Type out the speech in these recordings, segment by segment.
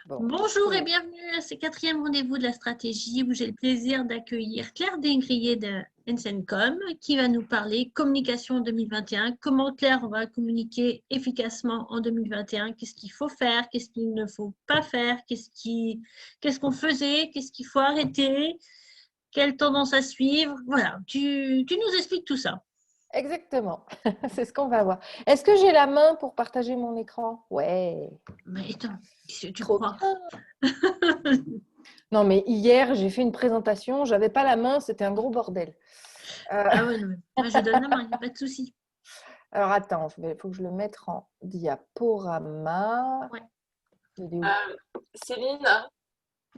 Bon, Bonjour et bienvenue à ce 4e rendez-vous de la stratégie où j'ai le plaisir d'accueillir Claire Desgriers de Ensencom qui va nous parler communication en 2021, comment Claire va communiquer efficacement en 2021, qu'est-ce qu'il faut faire, qu'est-ce qu'il ne faut pas faire, qu'est-ce qu'on faisait, qu'est-ce qu'il faut arrêter, quelle tendance à suivre. Voilà, tu nous expliques tout ça. exactement. C'est ce qu'on va voir. Est-ce que j'ai la main pour partager mon écran? Ouais. Mais attends, qu'est-ce que tu Trop crois? bien. Non, mais hier, j'ai fait une présentation. J'avais pas la main, c'était un gros bordel. Ah ouais, non, moi je donne la main, il n'y a pas de souci. Alors, attends, il faut que je le mette en diaporama. Ouais. Il est où? Céline,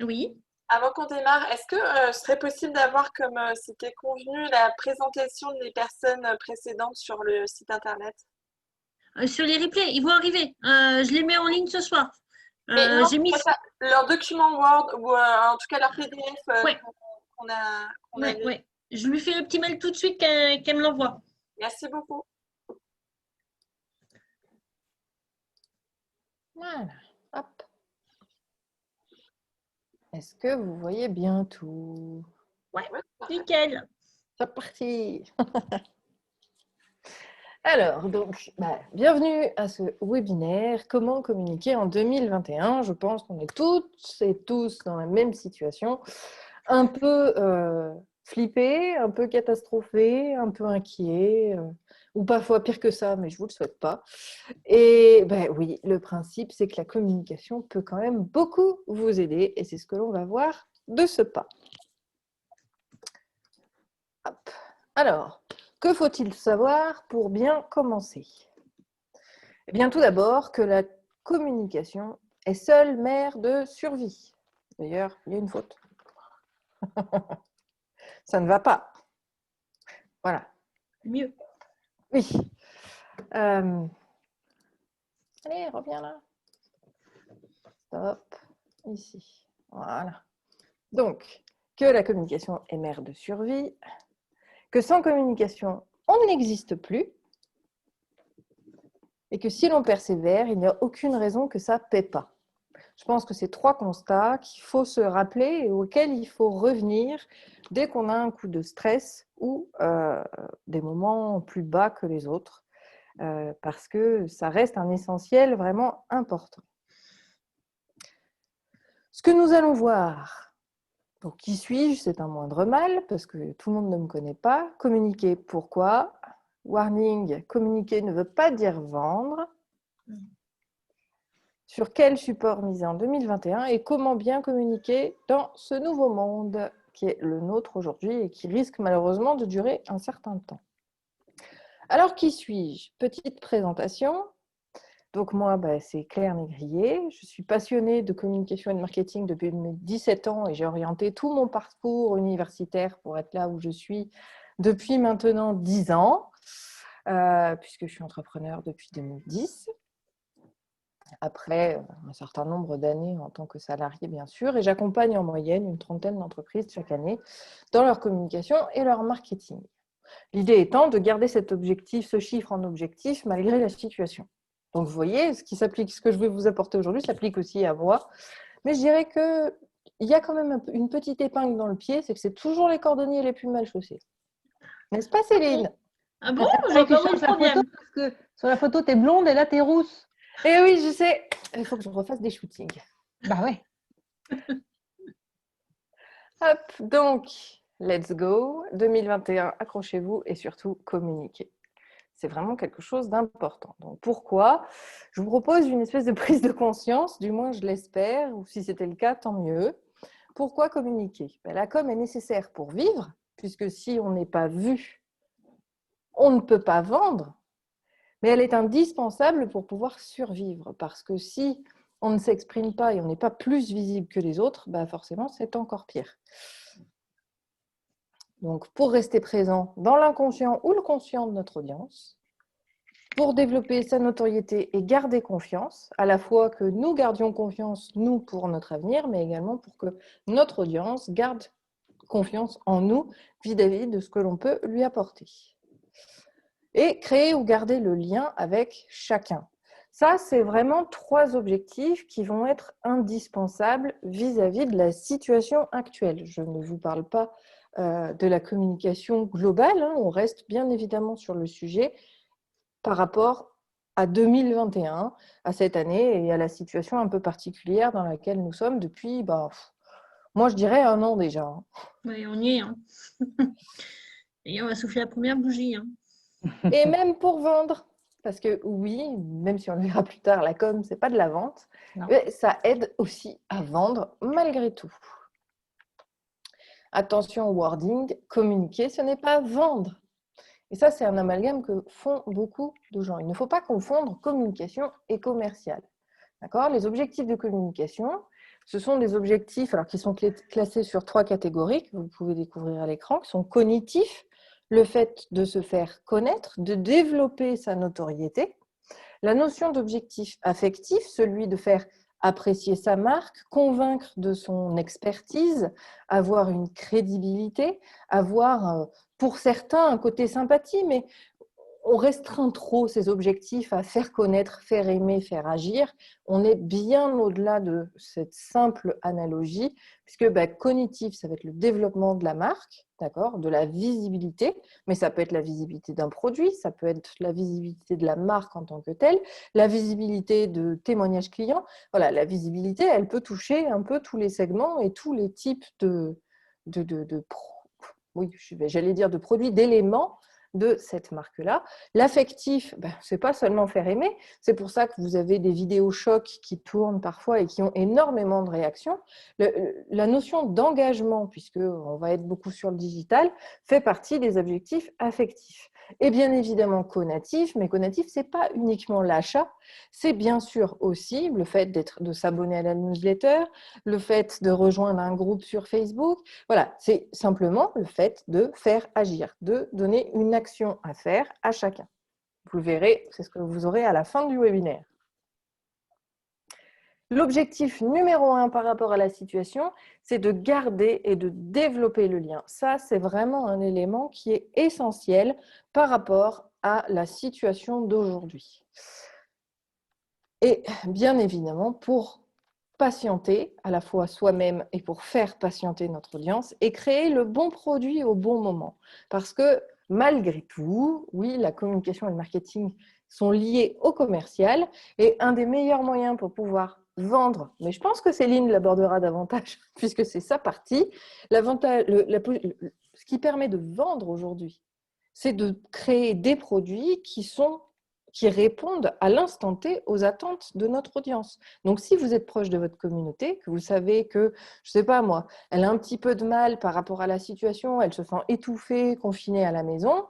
Oui. avant qu'on démarre, est-ce que ce serait possible d'avoir, comme c'était convenu, la présentation des personnes précédentes sur le site internet? Sur les replays, ils vont arriver. Je les mets en ligne ce soir. Mais non, J'ai mis. pas ça. Leur document Word ou en tout cas leur PDF Ouais, qu'on ouais, avait. ouais. Je lui fais le petit mail tout de suite qu'elle me l'envoie. Merci beaucoup. Voilà. Hop. Est-ce que vous voyez bien tout? Ouais, Ouais, parfait. nickel. C'est parti. Alors, donc, bienvenue à ce webinaire « Comment communiquer en 2021 ?» Je pense qu'on est toutes et tous dans la même situation, un peu flippés, un peu catastrophés, un peu inquiets, ou parfois pire que ça, mais je ne vous le souhaite pas. Et oui, le principe, c'est que la communication peut quand même beaucoup vous aider, et c'est ce que l'on va voir de ce pas. Hop. Alors, que faut-il savoir pour bien commencer? Eh bien, tout d'abord, que la communication est seule mère de survie. D'ailleurs, il y a une faute. Ça ne va pas. Voilà. Mieux. Oui. Allez, reviens là. Stop. Ici. Voilà. Donc, que la communication est mère de survie, que sans communication, on n'existe plus, et que si l'on persévère, il n'y a aucune raison que ça ne paie pas. Je pense que c'est 3 constats qu'il faut se rappeler et auxquels il faut revenir dès qu'on a un coup de stress ou des moments plus bas que les autres, parce que ça reste un essentiel vraiment important. Ce que nous allons voir, donc qui suis-je, c'est un moindre mal, parce que tout le monde ne me connaît pas. Communiquer, pourquoi? Warning, communiquer ne veut pas dire vendre. Sur quel support miser en 2021 et comment bien communiquer dans ce nouveau monde qui est le nôtre aujourd'hui et qui risque malheureusement de durer un certain temps. Alors, qui suis-je? Petite présentation. Donc moi, c'est Claire Négrier. Je suis passionnée de communication et de marketing depuis mes 17 ans et j'ai orienté tout mon parcours universitaire pour être là où je suis depuis maintenant 10 ans, puisque je suis entrepreneur depuis 2010. Après un certain nombre d'années en tant que salarié, bien sûr, et j'accompagne en moyenne une 30aine d'entreprises chaque année dans leur communication et leur marketing. L'idée étant de garder cet objectif, ce chiffre en objectif, malgré la situation. Donc, vous voyez, ce que je vais vous apporter aujourd'hui s'applique aussi à moi, mais je dirais qu'il y a quand même une petite épingle dans le pied, c'est que c'est toujours les cordonniers les plus mal chaussés. N'est-ce pas, Céline? Ah bon? Je Faudrait vois que pas tu où est le changes la photo problème. parce que sur la photo, t'es blonde et là, t'es rousse. Eh oui, je sais. Il faut que je refasse des shootings. Bah ouais. Hop, donc, let's go. 2021, accrochez-vous et surtout communiquez. C'est vraiment quelque chose d'important. Donc, pourquoi? Je vous propose une espèce de prise de conscience, du moins je l'espère, ou si c'était le cas, tant mieux. Pourquoi communiquer? La com est nécessaire pour vivre, puisque si on n'est pas vu, on ne peut pas vendre, mais elle est indispensable pour pouvoir survivre, parce que si on ne s'exprime pas et on n'est pas plus visible que les autres, forcément, c'est encore pire. Donc, pour rester présent dans l'inconscient ou le conscient de notre audience, pour développer sa notoriété et garder confiance, à la fois que nous gardions confiance, nous, pour notre avenir, mais également pour que notre audience garde confiance en nous vis-à-vis de ce que l'on peut lui apporter. Et créer ou garder le lien avec chacun. Ça, c'est vraiment 3 objectifs qui vont être indispensables vis-à-vis de la situation actuelle. Je ne vous parle pas de la communication globale, hein, on reste bien évidemment sur le sujet par rapport à 2021, à cette année et à la situation un peu particulière dans laquelle nous sommes depuis, moi je dirais 1 an déjà. Hein. Oui, on y est. Hein. Et on va souffler la première bougie. Hein. Et même pour vendre. Parce que oui, même si on le verra plus tard, la com, c'est pas de la vente, mais ça aide aussi à vendre malgré tout. Attention au wording, communiquer, ce n'est pas vendre. Et ça, c'est un amalgame que font beaucoup de gens. Il ne faut pas confondre communication et commercial. D'accord ? Les objectifs de communication, ce sont des objectifs alors, qui sont classés sur 3 catégories que vous pouvez découvrir à l'écran, qui sont cognitifs, le fait de se faire connaître, de développer sa notoriété. La notion d'objectif affectif, celui de faire apprécier sa marque, convaincre de son expertise, avoir une crédibilité, avoir, pour certains, un côté sympathie, mais on restreint trop ces objectifs à faire connaître, faire aimer, faire agir. On est bien au-delà de cette simple analogie, puisque cognitif, ça va être le développement de la marque, d'accord, de la visibilité, mais ça peut être la visibilité d'un produit, ça peut être la visibilité de la marque en tant que telle, la visibilité de témoignages clients. Voilà, la visibilité, elle peut toucher un peu tous les segments et tous les types j'allais dire de produits, d'éléments de cette marque-là. L'affectif, ce n'est pas seulement faire aimer, c'est pour ça que vous avez des vidéos chocs qui tournent parfois et qui ont énormément de réactions. La notion d'engagement, puisqu'on va être beaucoup sur le digital, fait partie des objectifs affectifs. Et bien évidemment conatif, mais conatif, ce n'est pas uniquement l'achat, c'est bien sûr aussi le fait de s'abonner à la newsletter, le fait de rejoindre un groupe sur Facebook. Voilà, c'est simplement le fait de faire agir, de donner une action à faire à chacun. Vous le verrez, c'est ce que vous aurez à la fin du webinaire. L'objectif numéro 1 par rapport à la situation, c'est de garder et de développer le lien. Ça, c'est vraiment un élément qui est essentiel par rapport à la situation d'aujourd'hui. Et bien évidemment, pour patienter à la fois soi-même et pour faire patienter notre audience et créer le bon produit au bon moment. Parce que malgré tout, oui, la communication et le marketing sont liés au commercial et un des meilleurs moyens pour pouvoir vendre, mais je pense que Céline l'abordera davantage puisque c'est sa partie, ce qui permet de vendre aujourd'hui, c'est de créer des produits qui répondent à l'instant T aux attentes de notre audience. Donc, si vous êtes proche de votre communauté, que vous savez que, je ne sais pas moi, elle a un petit peu de mal par rapport à la situation, elle se sent étouffée, confinée à la maison,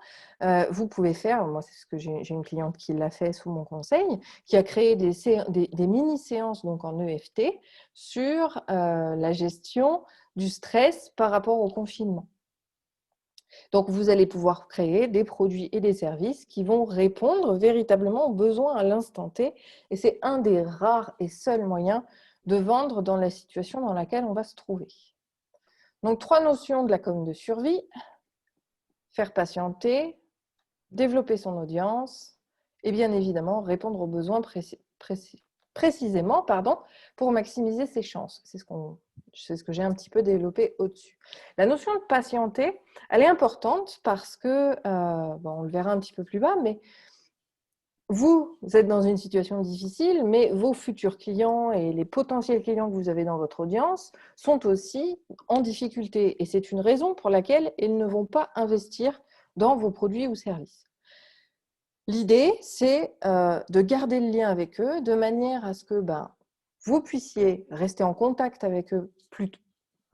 vous pouvez faire, moi c'est ce que j'ai une cliente qui l'a fait sous mon conseil, qui a créé des mini-séances donc en EFT sur la gestion du stress par rapport au confinement. Donc, vous allez pouvoir créer des produits et des services qui vont répondre véritablement aux besoins à l'instant T. Et c'est un des rares et seuls moyens de vendre dans la situation dans laquelle on va se trouver. Donc, 3 notions de la com de survie. Faire patienter, développer son audience et bien évidemment répondre aux besoins précisément pour maximiser ses chances. C'est ce que j'ai un petit peu développé au-dessus. La notion de patienter, elle est importante parce que, on le verra un petit peu plus bas, mais vous êtes dans une situation difficile, mais vos futurs clients et les potentiels clients que vous avez dans votre audience sont aussi en difficulté. Et c'est une raison pour laquelle ils ne vont pas investir dans vos produits ou services. L'idée, c'est de garder le lien avec eux de manière à ce que vous puissiez rester en contact avec eux plutôt.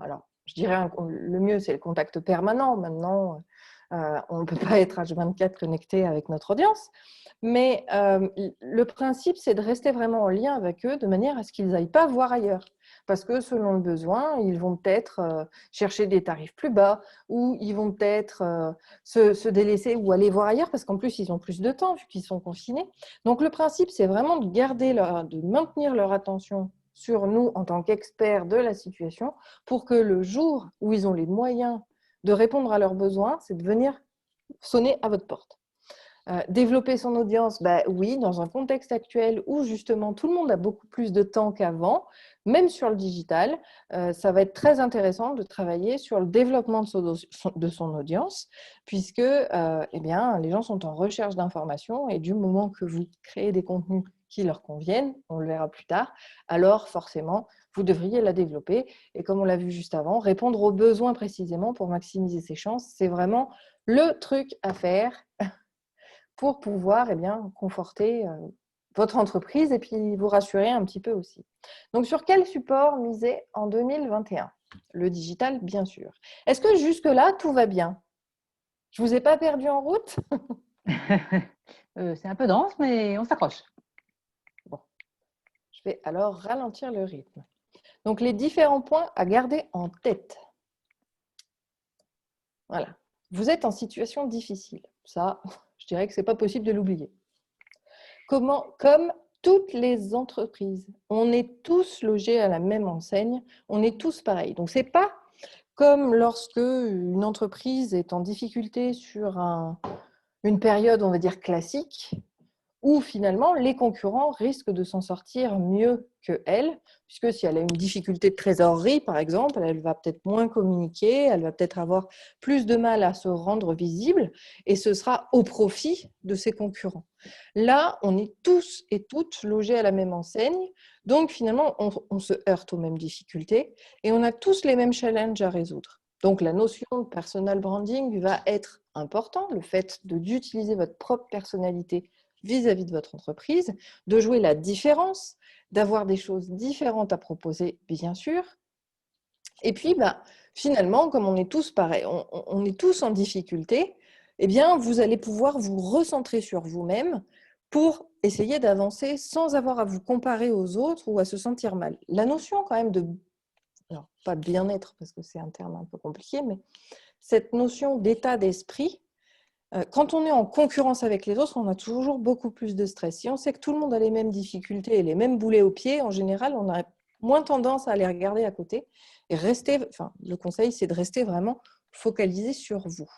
Alors, je dirais le mieux, c'est le contact permanent. Maintenant, on ne peut pas être H24 connecté avec notre audience. Mais le principe, c'est de rester vraiment en lien avec eux de manière à ce qu'ils n'aillent pas voir ailleurs. Parce que selon le besoin, ils vont peut-être chercher des tarifs plus bas ou ils vont peut-être se délaisser ou aller voir ailleurs parce qu'en plus, ils ont plus de temps vu qu'ils sont confinés. Donc, le principe, c'est vraiment de maintenir leur attention sur nous en tant qu'experts de la situation pour que le jour où ils ont les moyens de répondre à leurs besoins, c'est de venir sonner à votre porte. Développer son audience, oui, dans un contexte actuel où justement tout le monde a beaucoup plus de temps qu'avant, même sur le digital, ça va être très intéressant de travailler sur le développement de son audience, puisque eh bien, les gens sont en recherche d'informations et du moment que vous créez des contenus qui leur conviennent, on le verra plus tard, alors forcément, vous devriez la développer. Et comme on l'a vu juste avant, répondre aux besoins précisément pour maximiser ses chances, c'est vraiment le truc à faire pour pouvoir conforter votre entreprise et puis vous rassurer un petit peu aussi. Donc, sur quel support miser en 2021 ? Le digital, bien sûr. Est-ce que jusque-là, tout va bien ? Je ne vous ai pas perdu en route ? C'est un peu dense, mais on s'accroche. Bon, je vais alors ralentir le rythme. Donc, les différents points à garder en tête. Voilà. Vous êtes en situation difficile. Ça, je dirais que ce n'est pas possible de l'oublier. Comme toutes les entreprises, on est tous logés à la même enseigne, on est tous pareils. Donc, ce n'est pas comme lorsque une entreprise est en difficulté sur une période, on va dire, classique, où finalement les concurrents risquent de s'en sortir mieux qu'elle, puisque si elle a une difficulté de trésorerie, par exemple, elle va peut-être moins communiquer, elle va peut-être avoir plus de mal à se rendre visible, et ce sera au profit de ses concurrents. Là, on est tous et toutes logés à la même enseigne, donc finalement, on se heurte aux mêmes difficultés, et on a tous les mêmes challenges à résoudre. Donc la notion de personal branding va être important, le fait d'utiliser votre propre personnalité vis-à-vis de votre entreprise, de jouer la différence, d'avoir des choses différentes à proposer, bien sûr. Et puis, finalement, comme on est tous pareils, on est tous en difficulté, eh bien, vous allez pouvoir vous recentrer sur vous-même pour essayer d'avancer sans avoir à vous comparer aux autres ou à se sentir mal. La notion quand même de, alors, pas de bien-être, parce que c'est un terme un peu compliqué, mais cette notion d'état d'esprit, quand on est en concurrence avec les autres, on a toujours beaucoup plus de stress. Si on sait que tout le monde a les mêmes difficultés et les mêmes boulets aux pieds, en général, on a moins tendance à les regarder à côté et le conseil, c'est de rester vraiment focalisé sur vous.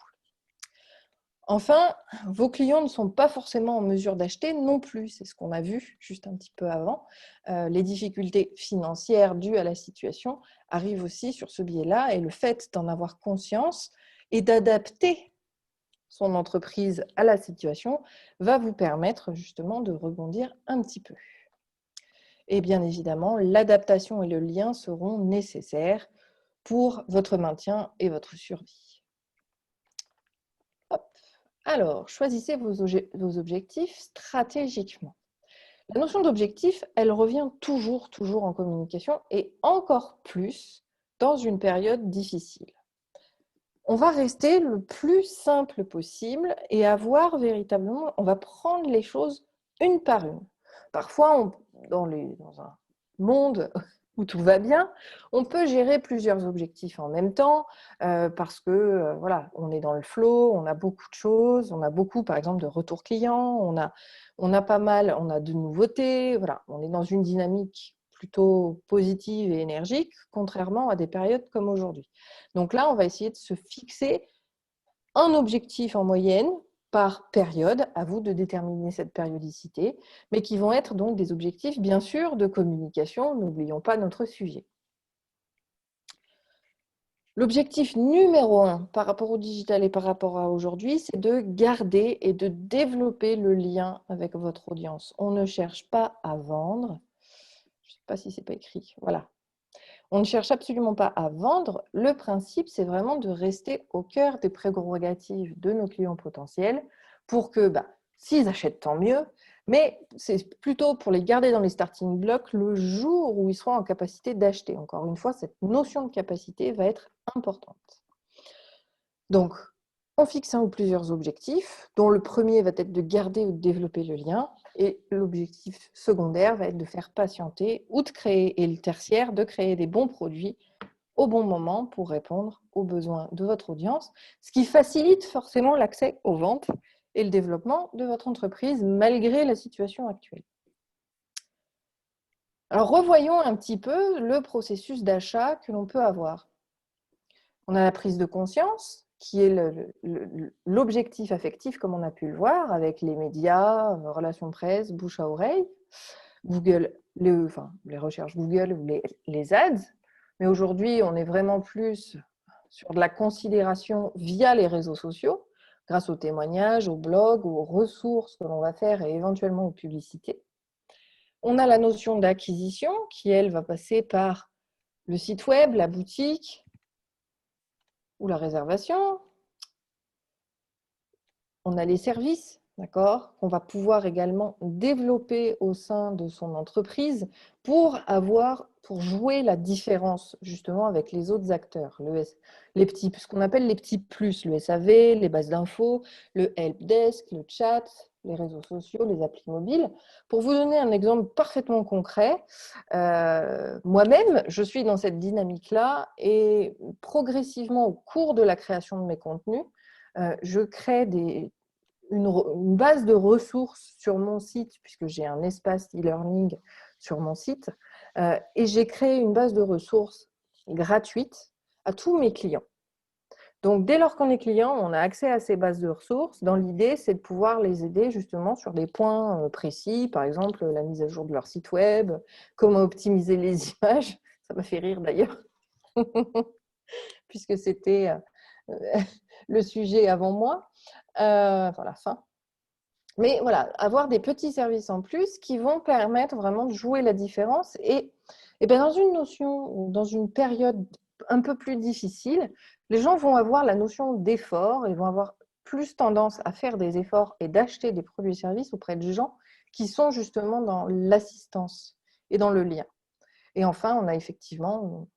Enfin, vos clients ne sont pas forcément en mesure d'acheter non plus, c'est ce qu'on a vu juste un petit peu avant. Les difficultés financières dues à la situation arrivent aussi sur ce biais-là et le fait d'en avoir conscience et d'adapter son entreprise à la situation va vous permettre justement de rebondir un petit peu. Et bien évidemment, l'adaptation et le lien seront nécessaires pour votre maintien et votre survie. Hop. Alors, choisissez vos objectifs stratégiquement. La notion d'objectif, elle revient toujours en communication et encore plus dans une période difficile. On va rester le plus simple possible et avoir véritablement, on va prendre les choses une par une. Parfois, dans un monde où tout va bien, on peut gérer plusieurs objectifs en même temps parce que voilà, on est dans le flow, on a beaucoup de choses, on a beaucoup par exemple de retours clients, on a de nouveautés, voilà, on est dans une dynamique plutôt positive et énergique, contrairement à des périodes comme aujourd'hui. Donc là, on va essayer de se fixer un objectif en moyenne par période, à vous de déterminer cette périodicité, mais qui vont être donc des objectifs, bien sûr, de communication, n'oublions pas notre sujet. L'objectif numéro 1 par rapport au digital et par rapport à aujourd'hui, c'est de garder et de développer le lien avec votre audience. On ne cherche pas à vendre. Je ne sais pas si c'est pas écrit. Voilà. On ne cherche absolument pas à vendre. Le principe, c'est vraiment de rester au cœur des prérogatives de nos clients potentiels pour que, s'ils achètent, tant mieux, mais c'est plutôt pour les garder dans les starting blocks le jour où ils seront en capacité d'acheter. Encore une fois, cette notion de capacité va être importante. Donc, on fixe un ou plusieurs objectifs, dont le premier va être de garder ou de développer le lien, et l'objectif secondaire va être de faire patienter ou de créer, et le tertiaire, de créer des bons produits au bon moment pour répondre aux besoins de votre audience, ce qui facilite forcément l'accès aux ventes et le développement de votre entreprise malgré la situation actuelle. Alors, revoyons un petit peu le processus d'achat que l'on peut avoir. On a la prise de conscience, qui est l'objectif affectif, comme on a pu le voir, avec les médias, relations presse, bouche à oreille, Google, les recherches Google ou les ads. Mais aujourd'hui, on est vraiment plus sur de la considération via les réseaux sociaux, grâce aux témoignages, aux blogs, aux ressources que l'on va faire et éventuellement aux publicités. On a la notion d'acquisition qui, elle, va passer par le site web, la boutique ou la réservation. On a les services, d'accord, qu'on va pouvoir également développer au sein de son entreprise pour jouer la différence justement avec les autres acteurs. Ce qu'on appelle les petits plus, le SAV, les bases d'infos, le helpdesk, le chat, les réseaux sociaux, les applis mobiles. Pour vous donner un exemple parfaitement concret, moi-même, je suis dans cette dynamique-là et progressivement au cours de la création de mes contenus, je crée une base de ressources sur mon site, puisque j'ai un espace e-learning sur mon site, et j'ai créé une base de ressources gratuite à tous mes clients. Donc, dès lors qu'on est client, on a accès à ces bases de ressources. Dans l'idée, c'est de pouvoir les aider justement sur des points précis, par exemple la mise à jour de leur site web, comment optimiser les images. Ça m'a fait rire d'ailleurs, puisque c'était le sujet avant moi, enfin la fin. Mais voilà, avoir des petits services en plus qui vont permettre vraiment de jouer la différence. Et bien dans une notion, dans une période un peu plus difficile, les gens vont avoir la notion d'effort et vont avoir plus tendance à faire des efforts et d'acheter des produits et services auprès de gens qui sont justement dans l'assistance et dans le lien. Et enfin, on a effectivement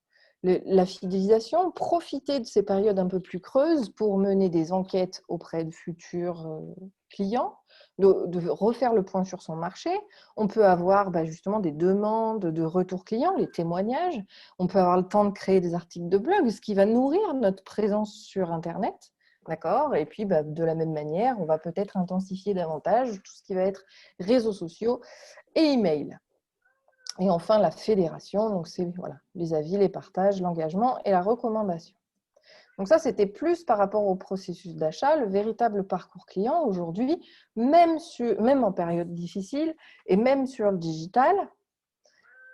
la fidélisation, profiter de ces périodes un peu plus creuses pour mener des enquêtes auprès de futurs clients, de refaire le point sur son marché. On peut avoir justement des demandes de retour client, les témoignages. On peut avoir le temps de créer des articles de blog, ce qui va nourrir notre présence sur Internet. D'accord ? Et puis, de la même manière, on va peut-être intensifier davantage tout ce qui va être réseaux sociaux et email. Et enfin, la fédération, donc c'est les avis, les partages, l'engagement et la recommandation. Donc ça, c'était plus par rapport au processus d'achat, le véritable parcours client aujourd'hui, même en période difficile et même sur le digital.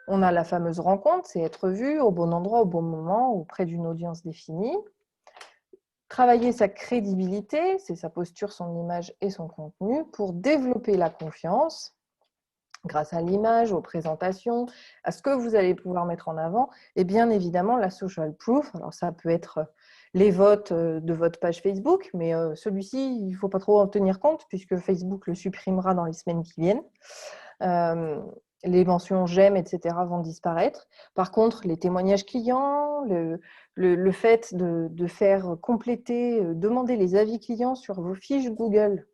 On a la fameuse rencontre, c'est être vu au bon endroit, au bon moment, auprès d'une audience définie. Travailler sa crédibilité, c'est sa posture, son image et son contenu pour développer la confiance grâce à l'image, aux présentations, à ce que vous allez pouvoir mettre en avant, et bien évidemment la social proof. Alors ça peut être les votes de votre page Facebook, mais celui-ci, il ne faut pas trop en tenir compte puisque Facebook le supprimera dans les semaines qui viennent. Les mentions j'aime, etc. vont disparaître. Par contre, les témoignages clients, le fait de faire compléter, demander les avis clients sur vos fiches Google,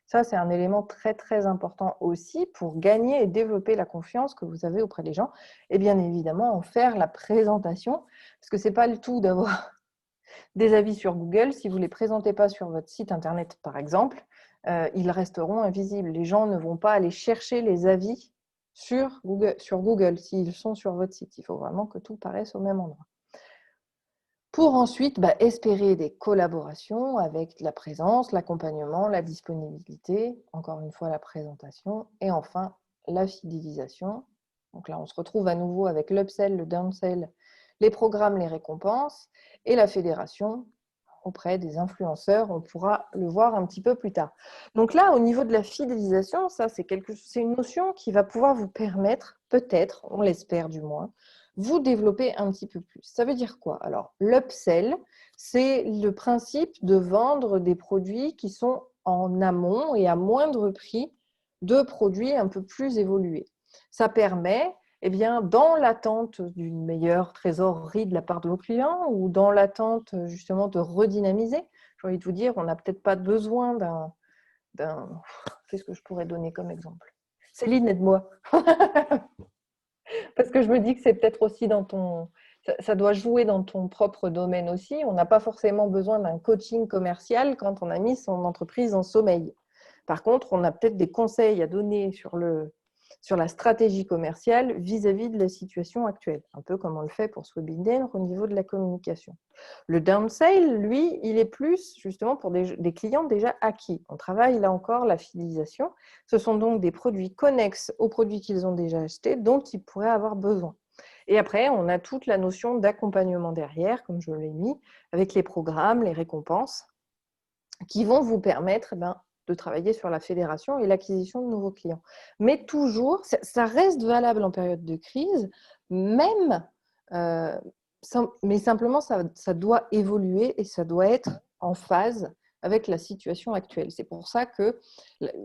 ça, c'est un élément très, très important aussi pour gagner et développer la confiance que vous avez auprès des gens. Et bien évidemment, en faire la présentation, parce que ce n'est pas le tout d'avoir des avis sur Google. Si vous ne les présentez pas sur votre site Internet, par exemple, ils resteront invisibles. Les gens ne vont pas aller chercher les avis sur Google s'ils sont sur votre site. Il faut vraiment que tout paraisse au même endroit. Pour ensuite espérer des collaborations avec la présence, l'accompagnement, la disponibilité, encore une fois la présentation, et enfin la fidélisation. Donc là, on se retrouve à nouveau avec l'upsell, le downsell, les programmes, les récompenses, et la fédération auprès des influenceurs. On pourra le voir un petit peu plus tard. Donc là, au niveau de la fidélisation, ça c'est une notion qui va pouvoir vous permettre, peut-être, on l'espère du moins, vous développer un petit peu plus. Ça veut dire quoi? Alors, l'upsell, c'est le principe de vendre des produits qui sont en amont et à moindre prix de produits un peu plus évolués. Ça permet, dans l'attente d'une meilleure trésorerie de la part de vos clients ou dans l'attente justement de redynamiser, j'ai envie de vous dire, on n'a peut-être pas besoin d'un... Qu'est-ce que je pourrais donner comme exemple? Céline, aide-moi. Parce que je me dis que c'est peut-être aussi ça doit jouer dans ton propre domaine aussi. On n'a pas forcément besoin d'un coaching commercial quand on a mis son entreprise en sommeil. Par contre, on a peut-être des conseils à donner sur sur la stratégie commerciale vis-à-vis de la situation actuelle, un peu comme on le fait pour Swebiden au niveau de la communication. Le downsale, lui, il est plus justement pour des clients déjà acquis. On travaille là encore la fidélisation. Ce sont donc des produits connexes aux produits qu'ils ont déjà achetés, dont ils pourraient avoir besoin. Et après, on a toute la notion d'accompagnement derrière, comme je l'ai mis, avec les programmes, les récompenses, qui vont vous permettre de travailler sur la fédération et l'acquisition de nouveaux clients. Mais toujours, ça reste valable en période de crise, même, mais simplement, ça doit évoluer et ça doit être en phase avec la situation actuelle. C'est pour ça que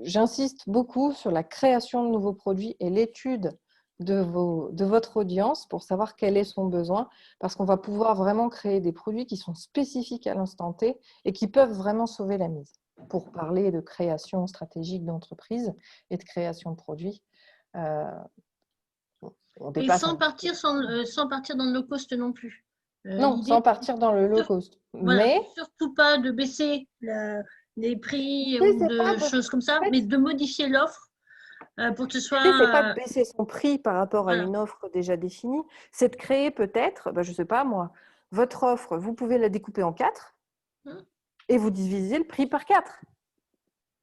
j'insiste beaucoup sur la création de nouveaux produits et l'étude de votre audience pour savoir quel est son besoin, parce qu'on va pouvoir vraiment créer des produits qui sont spécifiques à l'instant T et qui peuvent vraiment sauver la mise. Pour parler de création stratégique d'entreprise et de création de produits, on Et dépasse sans partir dans le low cost non plus. non, sans partir dans le low cost. Voilà, Mais surtout pas de baisser les prix mais ou de choses comme ça, mais de modifier l'offre pour que ce soit. c'est pas de baisser son prix par rapport à Voilà. une offre déjà définie, c'est de créer peut-être, je ne sais pas moi, votre offre, vous pouvez la découper en 4 et vous divisez le prix par 4.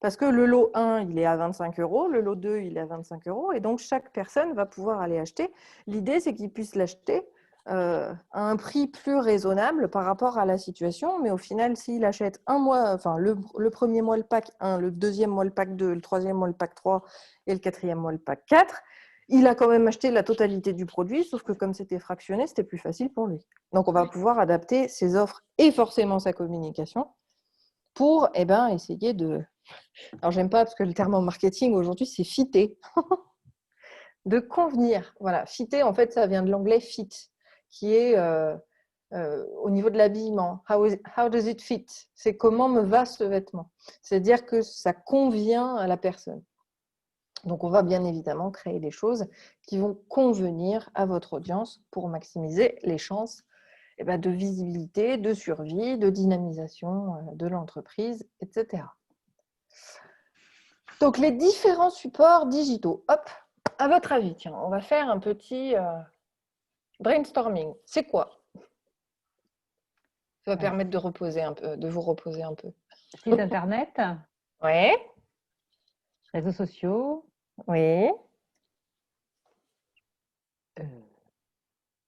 Parce que le lot 1, il est à 25 €, le lot 2, il est à 25 €, et donc chaque personne va pouvoir aller acheter. L'idée, c'est qu'il puisse l'acheter à un prix plus raisonnable par rapport à la situation, mais au final, s'il achète un mois, enfin le premier mois le pack 1, le deuxième mois le pack 2, le troisième mois le pack 3 et le quatrième mois le pack 4, il a quand même acheté la totalité du produit, sauf que comme c'était fractionné, c'était plus facile pour lui. Donc, on va pouvoir adapter ses offres et forcément sa communication pour essayer de... Alors, j'aime pas parce que le terme en marketing aujourd'hui, c'est fitter. De convenir. Voilà, fitter, en fait, ça vient de l'anglais fit, qui est au niveau de l'habillement. How does it fit? C'est comment me va ce vêtement. C'est-à-dire que ça convient à la personne. Donc, on va bien évidemment créer des choses qui vont convenir à votre audience pour maximiser les chances de visibilité, de survie, de dynamisation de l'entreprise, etc. Donc, les différents supports digitaux. Hop, à votre avis, tiens, on va faire un petit brainstorming. C'est quoi? Ça va permettre de reposer un peu, de vous reposer un peu. Site internet. Oui. Réseaux sociaux. Oui.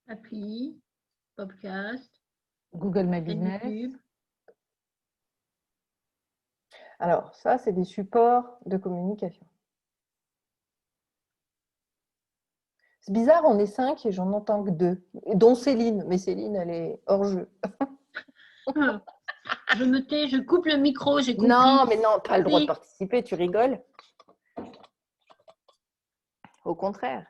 Appli, podcast, Google My Business. YouTube. Alors, ça, c'est des supports de communication. C'est bizarre, on est 5 et j'en entends que 2, dont Céline. Mais Céline, elle est hors jeu. Je me tais, je coupe le micro, j'ai compris. Non, mais non, tu as le droit de participer, tu rigoles. Au contraire.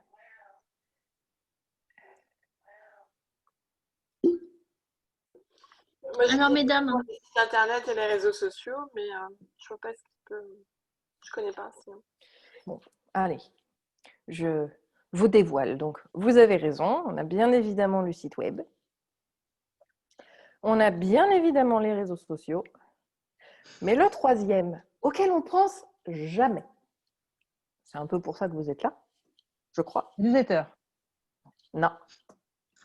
Moi, Alors, mesdames. Les sites internet et les réseaux sociaux, mais je vois pas ce qui peut. Je connais pas. Bon, allez, je vous dévoile. Donc, vous avez raison, on a bien évidemment le site web. On a bien évidemment les réseaux sociaux. Mais le troisième, auquel on pense jamais, c'est un peu pour ça que vous êtes là, je crois. Newsletter. Non.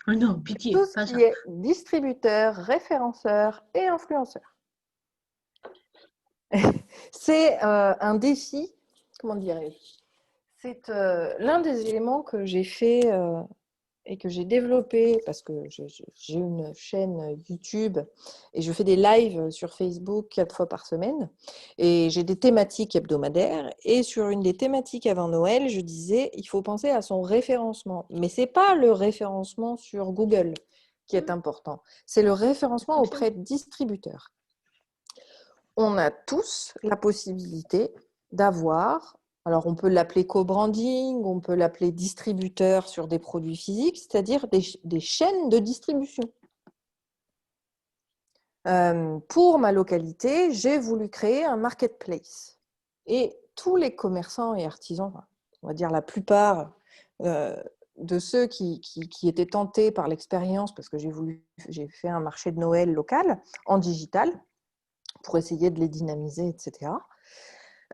Oh non, pitié. Tout ce qui est distributeur, référenceur et influenceur. C'est un défi, comment dirais-je? C'est l'un des éléments que j'ai fait et que j'ai développé parce que j'ai une chaîne YouTube et je fais des lives sur Facebook 4 fois par semaine et j'ai des thématiques hebdomadaires et sur une des thématiques avant Noël, je disais il faut penser à son référencement. Mais ce n'est pas le référencement sur Google qui est important, c'est le référencement auprès de distributeurs. On a tous la possibilité d'avoir, alors on peut l'appeler co-branding, on peut l'appeler distributeur sur des produits physiques, c'est-à-dire des chaînes de distribution. Pour ma localité, j'ai voulu créer un marketplace. Et tous les commerçants et artisans, on va dire la plupart de ceux qui étaient tentés par l'expérience, parce que j'ai fait un marché de Noël local en digital, pour essayer de les dynamiser, etc.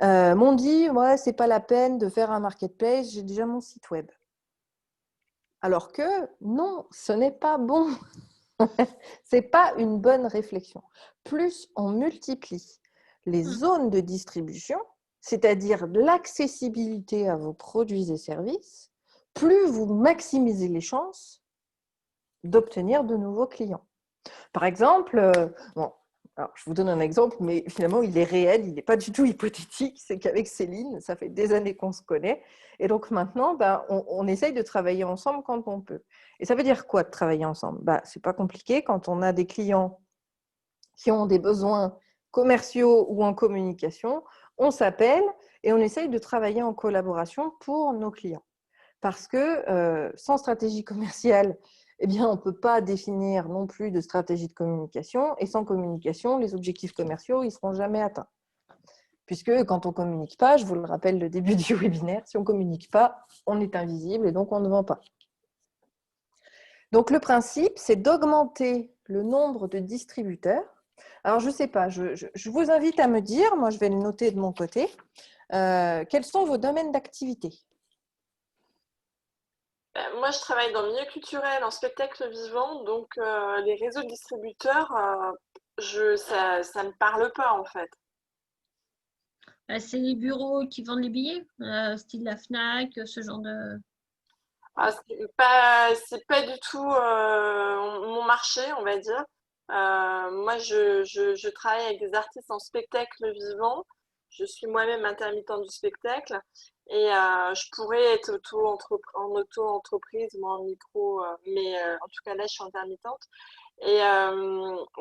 m'ont dit, ouais, c'est pas la peine de faire un marketplace, j'ai déjà mon site web. Alors que non, ce n'est pas bon. C'est pas une bonne réflexion. Plus on multiplie les zones de distribution, c'est-à-dire l'accessibilité à vos produits et services, plus vous maximisez les chances d'obtenir de nouveaux clients. Par exemple, bon, alors je vous donne un exemple, mais finalement il est réel, il n'est pas du tout hypothétique. C'est qu'avec Céline, ça fait des années qu'on se connaît. Et donc maintenant, on essaye de travailler ensemble quand on peut. Et ça veut dire quoi de travailler ensemble? Ce n'est pas compliqué. Quand on a des clients qui ont des besoins commerciaux ou en communication, on s'appelle et on essaye de travailler en collaboration pour nos clients. Parce que sans stratégie commerciale, eh bien, on ne peut pas définir non plus de stratégie de communication. Et sans communication, les objectifs commerciaux, ils ne seront jamais atteints. Puisque quand on ne communique pas, je vous le rappelle le début du webinaire, si on ne communique pas, on est invisible et donc on ne vend pas. Donc le principe, c'est d'augmenter le nombre de distributeurs. Alors je ne sais pas, je vous invite à me dire, moi je vais le noter de mon côté, quels sont vos domaines d'activité? Moi, je travaille dans le milieu culturel, en spectacle vivant, donc les réseaux de distributeurs, ça me parle pas en fait. C'est les bureaux qui vendent les billets, style la Fnac, ce genre de… C'est pas du tout mon marché, on va dire. Moi, je travaille avec des artistes en spectacle vivant. Je suis moi-même intermittente du spectacle et je pourrais être en auto-entreprise ou en micro, mais en tout cas là, je suis intermittente. Et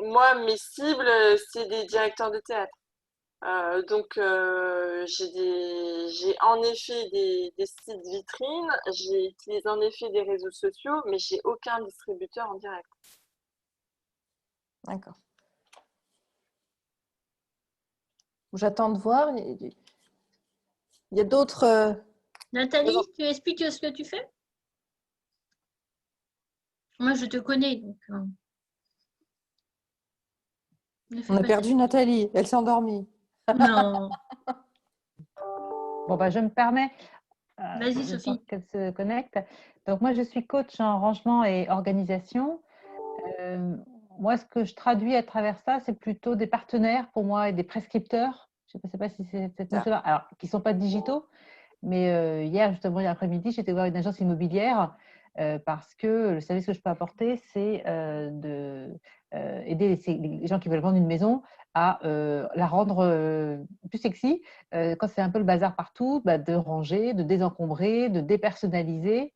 moi, mes cibles, c'est des directeurs de théâtre. Donc, j'ai en effet des sites vitrines, j'utilise en effet des réseaux sociaux, mais j'ai aucun distributeur en direct. D'accord. J'attends de voir. Il y a d'autres… Nathalie, tu expliques ce que tu fais? Moi, je te connais, donc… On a perdu Nathalie, elle s'est endormie. Non. Bon, je me permets, Vas-y, Sophie. qu'elle se connecte. Donc, moi, je suis coach en rangement et organisation. Moi, ce que je traduis à travers ça, c'est plutôt des partenaires pour moi et des prescripteurs. Je ne sais pas si c'est cette notion-là. Alors, qui ne sont pas digitaux, mais hier, justement, l'après-midi, j'étais voir une agence immobilière parce que le service que je peux apporter, c'est aider les gens qui veulent vendre une maison à la rendre plus sexy. Quand c'est un peu le bazar partout, de ranger, de désencombrer, de dépersonnaliser.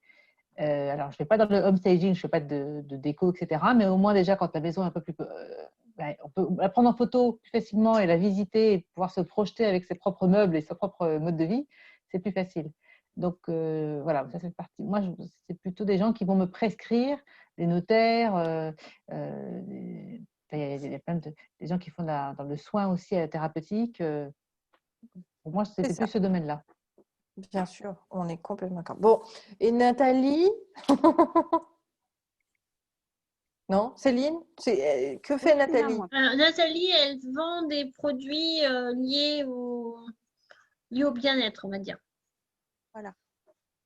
Alors, je ne fais pas dans le home staging, je ne fais pas de déco, etc. Mais au moins, déjà, quand la maison est un peu plus… on peut la prendre en photo plus facilement et la visiter et pouvoir se projeter avec ses propres meubles et son propre mode de vie, c'est plus facile. Donc, voilà, ça fait partie. Moi, c'est plutôt des gens qui vont me prescrire, des notaires, il y a plein des gens qui font dans le soin aussi thérapeutique. Pour moi, c'était plus ce domaine-là. Bien sûr, on est complètement d'accord. Bon, et Nathalie? Non, Céline? Que fait Nathalie? Alors, Nathalie, elle vend des produits liés au bien-être, on va dire. Voilà,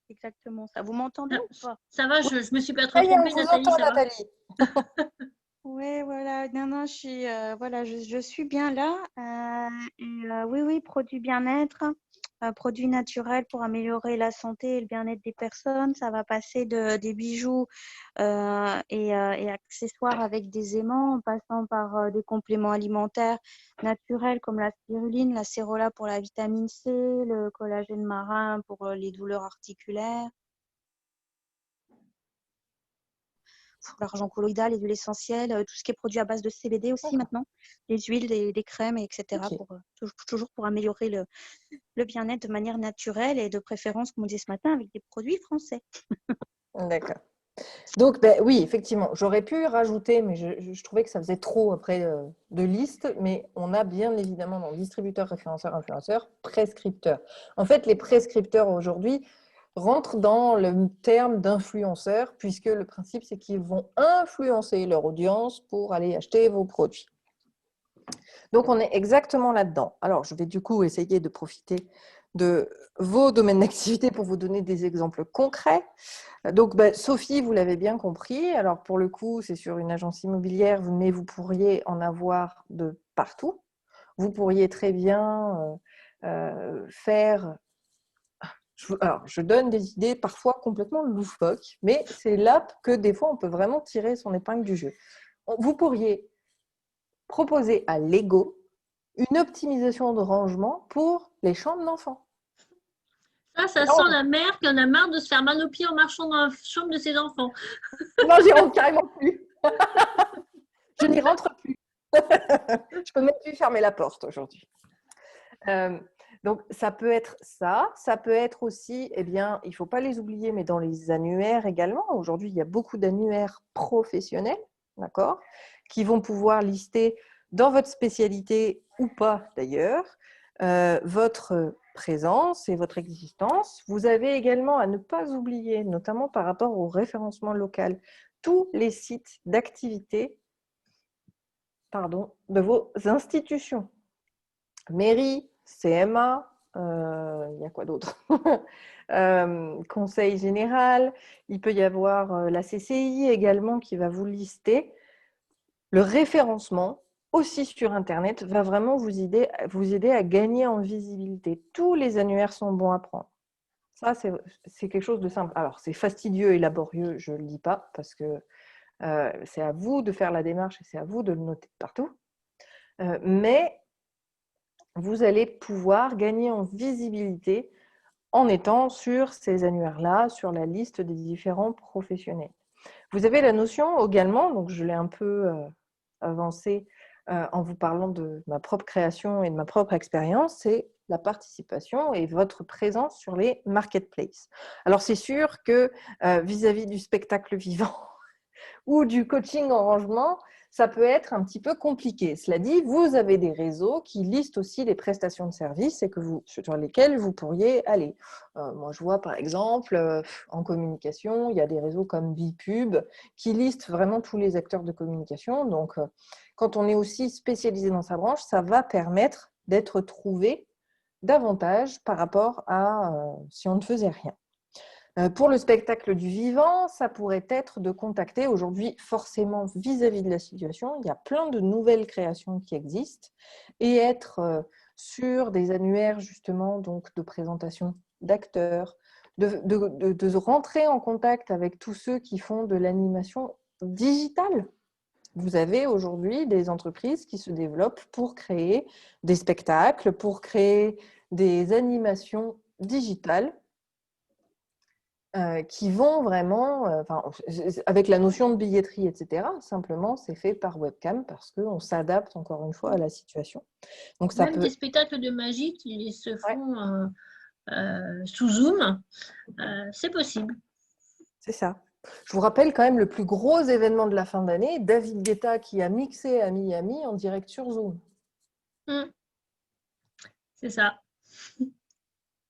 exactement ça. Vous m'entendez ou pas? Ça va, je me suis pas trop trompée, on vous Nathalie, entend, ça va? Nathalie. Oui, voilà. Non, je suis bien là. Oui, produits bien-être, produits naturels pour améliorer la santé et le bien-être des personnes. Ça va passer des bijoux et accessoires avec des aimants, en passant par des compléments alimentaires naturels comme la spiruline, la cérola pour la vitamine C, le collagène marin pour les douleurs articulaires. L'argent colloïdal, les huiles essentielles, tout ce qui est produit à base de CBD aussi maintenant, les huiles, des crèmes, etc. Toujours pour améliorer le bien-être de manière naturelle et de préférence, comme on disait ce matin, avec des produits français. D'accord. Donc, oui, effectivement, j'aurais pu rajouter, mais je trouvais que ça faisait trop après de listes, mais on a bien évidemment dans distributeur, référenceur, influenceur, prescripteur. En fait, les prescripteurs aujourd'hui rentrent dans le terme d'influenceur, puisque le principe, c'est qu'ils vont influencer leur audience pour aller acheter vos produits. Donc, on est exactement là-dedans. Alors, je vais du coup essayer de profiter de vos domaines d'activité pour vous donner des exemples concrets. Donc, Sophie, vous l'avez bien compris. Alors, pour le coup, c'est sur une agence immobilière, mais vous pourriez en avoir de partout. Vous pourriez très bien faire… Alors, je donne des idées parfois complètement loufoques, mais c'est là que des fois, on peut vraiment tirer son épingle du jeu. Vous pourriez proposer à Lego une optimisation de rangement pour les chambres d'enfants. Ça sent la mère qui en a marre de se faire mal aux pieds en marchant dans la chambre de ses enfants. Non, j'y rentre carrément plus. Je n'y rentre plus. Je peux même plus fermer la porte aujourd'hui. Donc, ça peut être ça. Ça peut être aussi, eh bien, il ne faut pas les oublier, mais dans les annuaires également. Aujourd'hui, il y a beaucoup d'annuaires professionnels, d'accord, qui vont pouvoir lister dans votre spécialité ou pas d'ailleurs, votre présence et votre existence. Vous avez également à ne pas oublier, notamment par rapport au référencement local, tous les sites d'activité de vos institutions. Mairie, CMA, il y a quoi d'autre Conseil général, il peut y avoir la CCI également qui va vous lister. Le référencement, aussi sur Internet, va vraiment vous aider à gagner en visibilité. Tous les annuaires sont bons à prendre. Ça, c'est quelque chose de simple. Alors, c'est fastidieux et laborieux, je ne le dis pas, parce que c'est à vous de faire la démarche et c'est à vous de le noter partout. Mais vous allez pouvoir gagner en visibilité en étant sur ces annuaires-là, sur la liste des différents professionnels. Vous avez la notion également, donc je l'ai un peu avancé en vous parlant de ma propre création et de ma propre expérience, c'est la participation et votre présence sur les marketplaces. Alors c'est sûr que vis-à-vis du spectacle vivant ou du coaching en rangement, ça peut être un petit peu compliqué. Cela dit, vous avez des réseaux qui listent aussi les prestations de services et sur lesquels vous pourriez aller. Moi, je vois par exemple, en communication, il y a des réseaux comme Bipub qui listent vraiment tous les acteurs de communication. Donc, quand on est aussi spécialisé dans sa branche, ça va permettre d'être trouvé davantage par rapport à si on ne faisait rien. Pour le spectacle du vivant, ça pourrait être de contacter aujourd'hui, forcément vis-à-vis de la situation, il y a plein de nouvelles créations qui existent et être sur des annuaires justement donc de présentation d'acteurs, de rentrer en contact avec tous ceux qui font de l'animation digitale. Vous avez aujourd'hui des entreprises qui se développent pour créer des spectacles, pour créer des animations digitales qui vont vraiment, avec la notion de billetterie, etc., simplement, c'est fait par webcam parce qu'on s'adapte encore une fois à la situation. Donc, ça Même peut… des spectacles de magie qui se font sous Zoom, c'est possible. C'est ça. Je vous rappelle quand même le plus gros événement de la fin d'année, David Guetta qui a mixé à Miami en direct sur Zoom. C'est ça.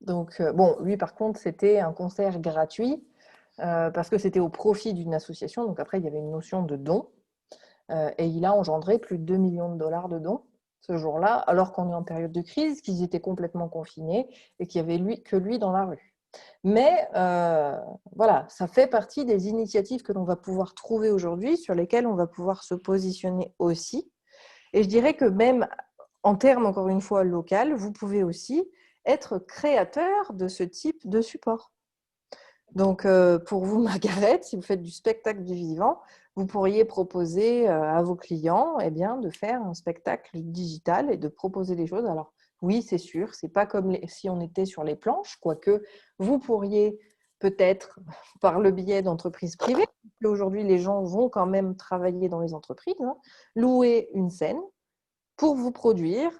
Donc, bon, lui, par contre, c'était un concert gratuit parce que c'était au profit d'une association. Donc, après, il y avait une notion de don. Et il a engendré plus de 2 millions de dollars de dons ce jour-là, alors qu'on est en période de crise, qu'ils étaient complètement confinés et qu'il n'y avait que lui dans la rue. Mais voilà, ça fait partie des initiatives que l'on va pouvoir trouver aujourd'hui, sur lesquelles on va pouvoir se positionner aussi. Et je dirais que même en termes, encore une fois, local, vous pouvez aussi être créateur de ce type de support. Donc, pour vous, Margaret, si vous faites du spectacle du vivant, vous pourriez proposer à vos clients de faire un spectacle digital et de proposer des choses. Alors, oui, c'est sûr, ce n'est pas comme si on était sur les planches, quoique vous pourriez peut-être, par le biais d'entreprises privées, aujourd'hui les gens vont quand même travailler dans les entreprises, louer une scène pour vous produire,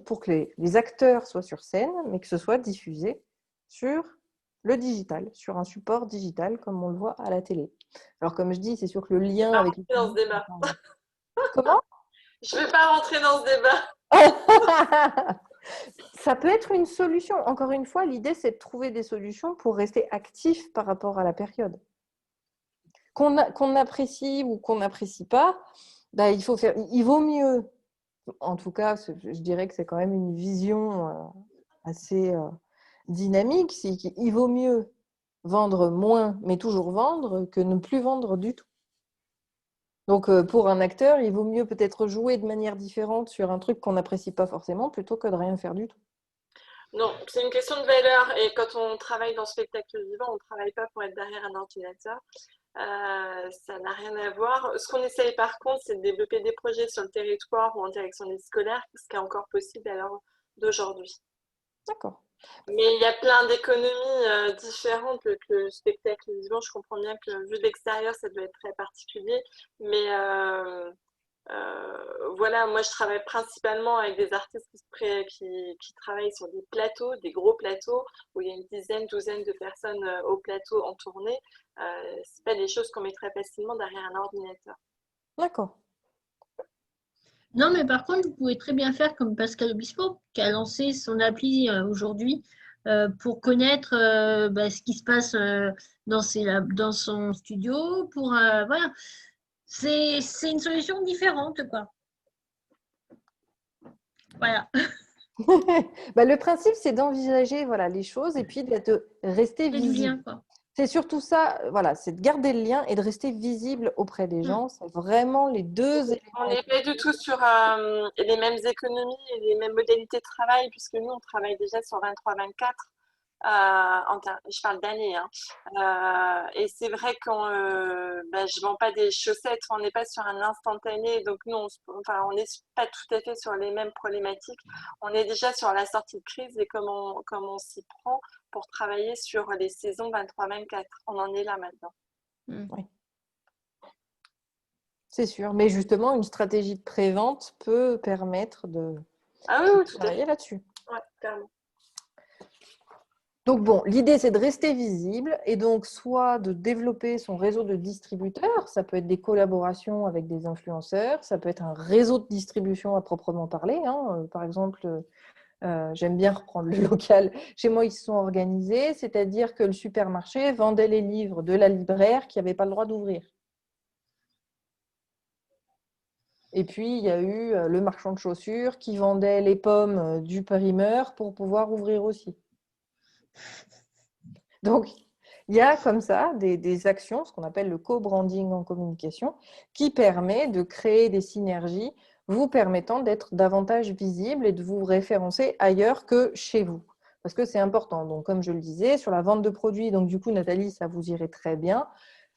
pour que les acteurs soient sur scène, mais que ce soit diffusé sur le digital, sur un support digital comme on le voit à la télé. Alors comme je dis, c'est sûr que le lien avec… Dans ce débat. Comment ? Je ne vais pas rentrer dans ce débat. Ça peut être une solution. Encore une fois, l'idée, c'est de trouver des solutions pour rester actif par rapport à la période. Qu'on apprécie ou qu'on n'apprécie pas, il vaut mieux En tout cas, je dirais que c'est quand même une vision assez dynamique. Il vaut mieux vendre moins, mais toujours vendre, que ne plus vendre du tout. Donc, pour un acteur, il vaut mieux peut-être jouer de manière différente sur un truc qu'on n'apprécie pas forcément, plutôt que de rien faire du tout. Non, c'est une question de valeur. Et quand on travaille dans le spectacle vivant, on ne travaille pas pour être derrière un ordinateur. Ça n'a rien à voir. Ce qu'on essaye par contre, c'est de développer des projets sur le territoire ou en direction des scolaires, ce qui est encore possible à l'heure d'aujourd'hui. D'accord. Mais il y a plein d'économies différentes que le spectacle vivant. Je comprends bien que vu de l'extérieur, ça doit être très particulier. Mais voilà, moi je travaille principalement avec des artistes qui travaillent sur des plateaux, des gros plateaux, où il y a une dizaine, douzaine de personnes au plateau en tournée. C'est pas des choses qu'on mettrait facilement derrière un ordinateur. D'accord. Non, mais par contre, vous pouvez très bien faire comme Pascal Obispo, qui a lancé son appli aujourd'hui pour connaître ce qui se passe dans son studio. Voilà. C'est une solution différente, quoi. Voilà. Le principe, c'est d'envisager les choses et puis de rester C'est du lien, visible. quoi. C'est surtout ça, c'est de garder le lien et de rester visible auprès des gens. C'est vraiment les deux éléments. On n'est pas du tout sur les mêmes économies et les mêmes modalités de travail, puisque nous, on travaille déjà sur 23-24. Je parle d'années. Et c'est vrai que je vends pas des chaussettes, on n'est pas sur un instantané, donc nous, on n'est pas tout à fait sur les mêmes problématiques. On est déjà sur la sortie de crise et comment on s'y prend pour travailler sur les saisons 23-24. On en est là maintenant. Oui. C'est sûr, mais justement, une stratégie de prévente peut permettre de travailler là-dessus. Ouais, clairement. Donc bon, l'idée c'est de rester visible et donc soit de développer son réseau de distributeurs, ça peut être des collaborations avec des influenceurs, ça peut être un réseau de distribution à proprement parler. Par exemple, j'aime bien reprendre le local. Chez moi, ils se sont organisés, c'est-à-dire que le supermarché vendait les livres de la libraire qui n'avait pas le droit d'ouvrir. Et puis, il y a eu le marchand de chaussures qui vendait les pommes du périmeur pour pouvoir ouvrir aussi. Donc, il y a comme ça des actions, ce qu'on appelle le co-branding en communication, qui permet de créer des synergies vous permettant d'être davantage visible et de vous référencer ailleurs que chez vous. Parce que c'est important. Donc, comme je le disais, sur la vente de produits, donc du coup, Nathalie, ça vous irait très bien.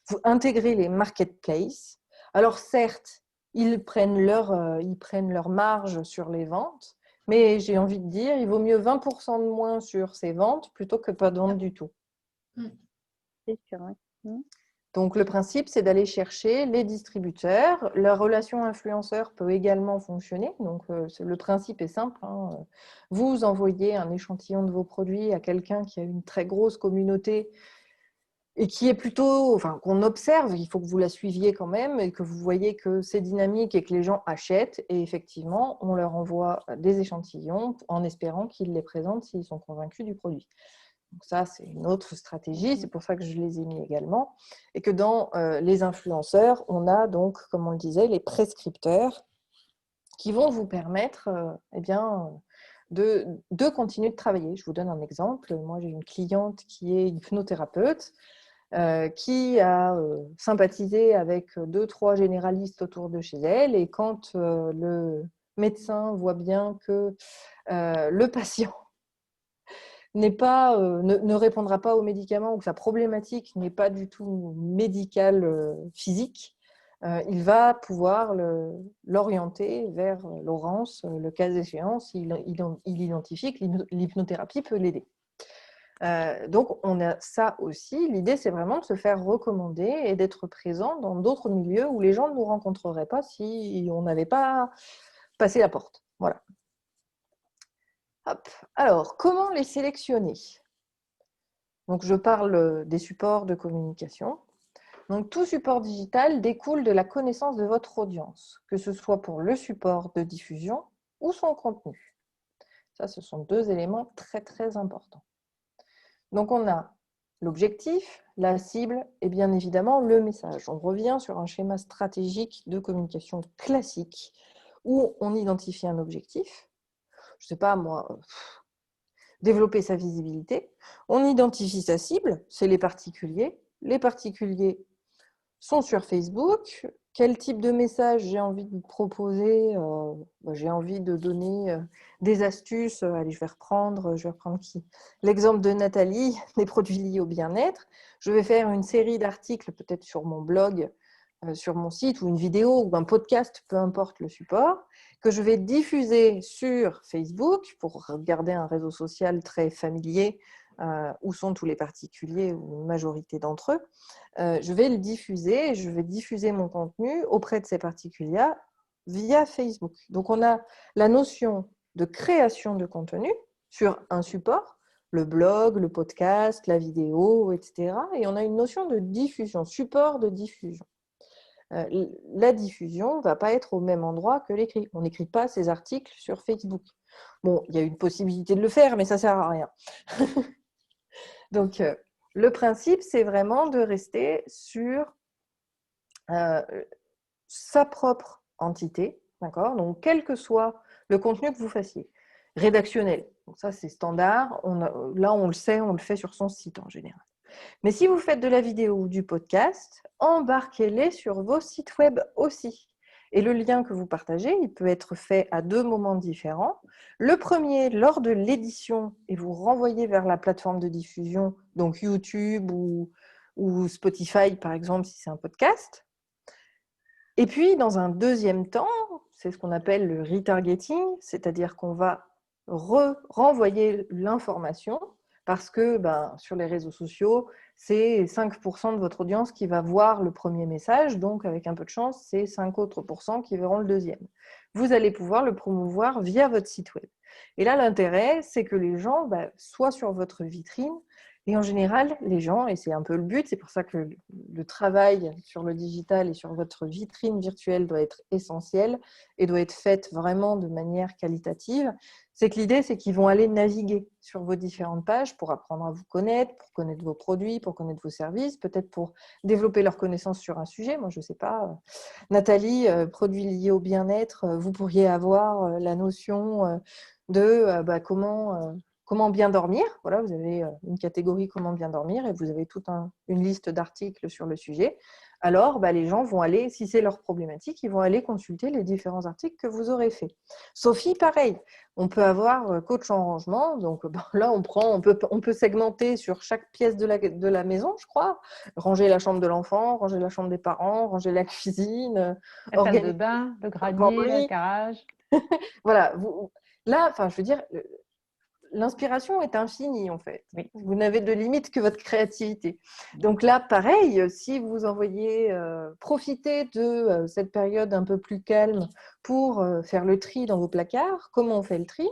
Vous intégrez les marketplaces. Alors, certes, ils prennent leur marge sur les ventes, mais j'ai envie de dire, il vaut mieux 20% de moins sur ces ventes plutôt que pas de vente du tout. C'est sûr, oui. Donc, le principe, c'est d'aller chercher les distributeurs. La relation influenceur peut également fonctionner. Donc, le principe est simple. Vous envoyez un échantillon de vos produits à quelqu'un qui a une très grosse communauté et qui est plutôt, qu'on observe. Il faut que vous la suiviez quand même et que vous voyez que c'est dynamique et que les gens achètent. Et effectivement, on leur envoie des échantillons en espérant qu'ils les présentent s'ils sont convaincus du produit. Donc ça, c'est une autre stratégie, c'est pour ça que je les ai mis également. Et que dans les influenceurs, on a donc, comme on le disait, les prescripteurs qui vont vous permettre de continuer de travailler. Je vous donne un exemple. Moi, j'ai une cliente qui est hypnothérapeute, qui a sympathisé avec 2-3 généralistes autour de chez elle. Et quand le médecin voit bien que le patient ne répondra pas aux médicaments ou que sa problématique n'est pas du tout médicale physique, il va pouvoir l'orienter vers Laurence, le cas échéant, s'il identifie que l'hypnothérapie peut l'aider. Donc, on a ça aussi. L'idée, c'est vraiment de se faire recommander et d'être présent dans d'autres milieux où les gens ne nous rencontreraient pas si on n'avait pas passé la porte. Voilà. Hop. Alors, comment les sélectionner? Donc, je parle des supports de communication. Donc, tout support digital découle de la connaissance de votre audience, que ce soit pour le support de diffusion ou son contenu. Ça, ce sont deux éléments très, très importants. Donc, on a l'objectif, la cible et bien évidemment le message. On revient sur un schéma stratégique de communication classique où on identifie un objectif. Je ne sais pas moi, développer sa visibilité. On identifie sa cible, c'est les particuliers. Les particuliers sont sur Facebook. Quel type de message j'ai envie de proposer? J'ai envie de donner des astuces. Allez, je vais reprendre qui? L'exemple de Nathalie, des produits liés au bien-être. Je vais faire une série d'articles peut-être sur mon blog, sur mon site, ou une vidéo ou un podcast, peu importe le support, que je vais diffuser sur Facebook pour garder un réseau social très familier où sont tous les particuliers ou une majorité d'entre eux. Je vais le diffuser, je vais diffuser mon contenu auprès de ces particuliers via Facebook. Donc, on a la notion de création de contenu sur un support, le blog, le podcast, la vidéo, etc. Et on a une notion de diffusion, support de diffusion. La diffusion ne va pas être au même endroit que l'écrit. On n'écrit pas ces articles sur Facebook. Bon, il y a une possibilité de le faire, mais ça ne sert à rien. Donc, le principe, c'est vraiment de rester sur sa propre entité, d'accord? Donc, quel que soit le contenu que vous fassiez, rédactionnel. Donc ça, c'est standard. Là, on le sait, on le fait sur son site en général. Mais si vous faites de la vidéo ou du podcast, embarquez-les sur vos sites web aussi. Et le lien que vous partagez, il peut être fait à 2 moments différents. Le premier, lors de l'édition, et vous renvoyez vers la plateforme de diffusion, donc YouTube ou Spotify, par exemple, si c'est un podcast. Et puis, dans un deuxième temps, c'est ce qu'on appelle le retargeting, c'est-à-dire qu'on va renvoyer l'information parce que sur les réseaux sociaux, c'est 5% de votre audience qui va voir le premier message, donc avec un peu de chance, c'est 5 autres % qui verront le deuxième. Vous allez pouvoir le promouvoir via votre site web. Et là, l'intérêt, c'est que les gens soient sur votre vitrine. Et en général, les gens, et c'est un peu le but, c'est pour ça que le travail sur le digital et sur votre vitrine virtuelle doit être essentiel et doit être fait vraiment de manière qualitative, c'est que l'idée, c'est qu'ils vont aller naviguer sur vos différentes pages pour apprendre à vous connaître, pour connaître vos produits, pour connaître vos services, peut-être pour développer leurs connaissances sur un sujet. Moi, je ne sais pas, Nathalie, produits liés au bien-être, vous pourriez avoir la notion de comment bien dormir. Voilà, vous avez une catégorie comment bien dormir et vous avez toute une liste d'articles sur le sujet. Alors, les gens vont aller, si c'est leur problématique, ils vont aller consulter les différents articles que vous aurez faits. Sophie, pareil, on peut avoir coach en rangement. Donc là, on peut segmenter sur chaque pièce de la maison, je crois. Ranger la chambre de l'enfant, ranger la chambre des parents, ranger la cuisine, la salle de bain, le grenier, le garage. Voilà. Là, je veux dire, l'inspiration est infinie en fait. Oui. Vous n'avez de limite que votre créativité. Donc là, pareil, si vous envoyez profiter de cette période un peu plus calme pour faire le tri dans vos placards, comment on fait le tri?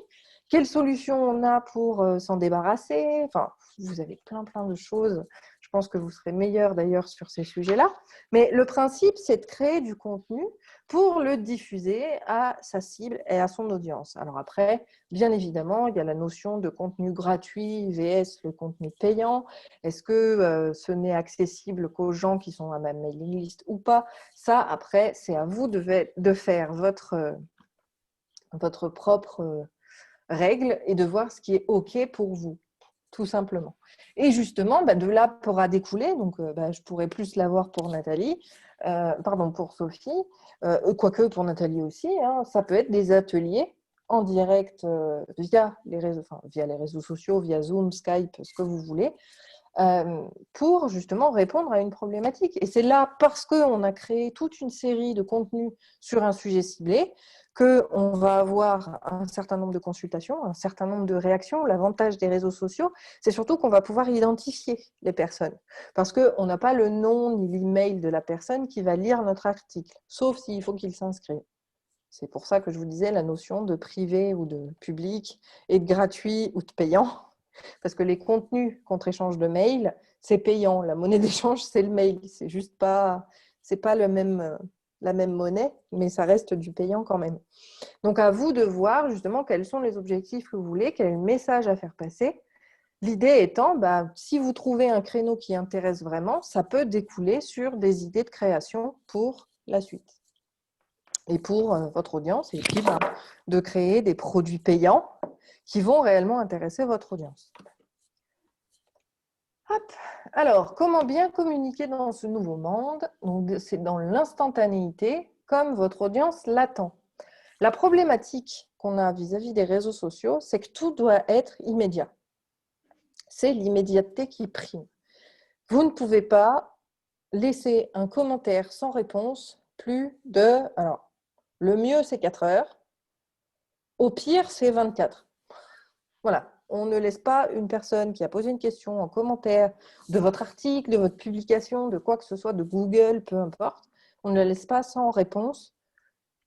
Quelle solution on a pour s'en débarrasser? Enfin, vous avez plein de choses. Je pense que vous serez meilleur d'ailleurs sur ces sujets-là. Mais le principe, c'est de créer du contenu pour le diffuser à sa cible et à son audience. Alors après, bien évidemment, il y a la notion de contenu gratuit vs le contenu payant. Est-ce que ce n'est accessible qu'aux gens qui sont à ma mailing list ou pas? Ça, après, c'est à vous de faire votre propre règle et de voir ce qui est OK pour vous, tout simplement. Et justement, de là pourra découler, donc je pourrais plus l'avoir pour Nathalie, pour Sophie, quoique pour Nathalie aussi, ça peut être des ateliers en direct via les réseaux sociaux, via Zoom, Skype, ce que vous voulez, pour justement répondre à une problématique. Et c'est là, parce qu'on a créé toute une série de contenus sur un sujet ciblé, qu'on va avoir un certain nombre de consultations, un certain nombre de réactions. L'avantage des réseaux sociaux, c'est surtout qu'on va pouvoir identifier les personnes. Parce qu'on n'a pas le nom ni l'email de la personne qui va lire notre article, sauf s'il faut qu'il s'inscrive. C'est pour ça que je vous disais la notion de privé ou de public et de gratuit ou de payant. Parce que les contenus contre-échange de mail, c'est payant. La monnaie d'échange, c'est le mail. C'est juste pas, c'est pas la même monnaie, mais ça reste du payant quand même. Donc, à vous de voir justement quels sont les objectifs que vous voulez, quel est le message à faire passer. L'idée étant, si vous trouvez un créneau qui intéresse vraiment, ça peut découler sur des idées de création pour la suite. et pour votre audience, et puis de créer des produits payants qui vont réellement intéresser votre audience. Hop. Alors, comment bien communiquer dans ce nouveau monde? C'est dans l'instantanéité, comme votre audience l'attend. La problématique qu'on a vis-à-vis des réseaux sociaux, c'est que tout doit être immédiat. C'est l'immédiateté qui prime. Vous ne pouvez pas laisser un commentaire sans réponse plus de... Alors, le mieux, c'est 4 heures. Au pire, c'est 24. Voilà. On ne laisse pas une personne qui a posé une question en commentaire de votre article, de votre publication, de quoi que ce soit, de Google, peu importe. On ne la laisse pas sans réponse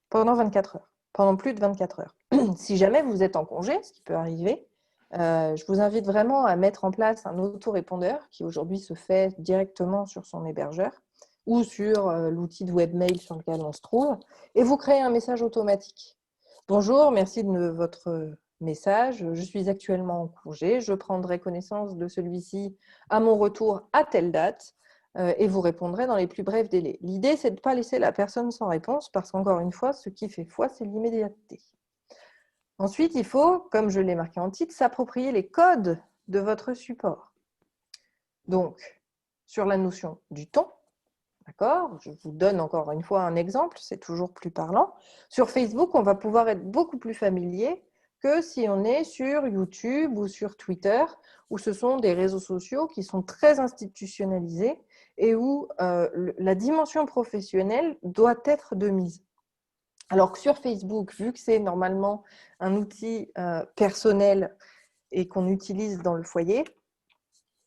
pendant 24 heures, pendant plus de 24 heures. Si jamais vous êtes en congé, ce qui peut arriver, je vous invite vraiment à mettre en place un autorépondeur qui aujourd'hui se fait directement sur son hébergeur ou sur l'outil de webmail sur lequel on se trouve, et vous créez un message automatique. Bonjour, merci de votre message. Je suis actuellement en congé. Je prendrai connaissance de celui-ci à mon retour à telle date et vous répondrez dans les plus brefs délais. L'idée, c'est de ne pas laisser la personne sans réponse parce qu'encore une fois, ce qui fait foi, c'est l'immédiateté. Ensuite, il faut, comme je l'ai marqué en titre, s'approprier les codes de votre support. Donc, sur la notion du ton, d'accord ? Je vous donne encore une fois un exemple, c'est toujours plus parlant. Sur Facebook, on va pouvoir être beaucoup plus familier que si on est sur YouTube ou sur Twitter, où ce sont des réseaux sociaux qui sont très institutionnalisés et où la dimension professionnelle doit être de mise. Alors que sur Facebook, vu que c'est normalement un outil personnel et qu'on utilise dans le foyer,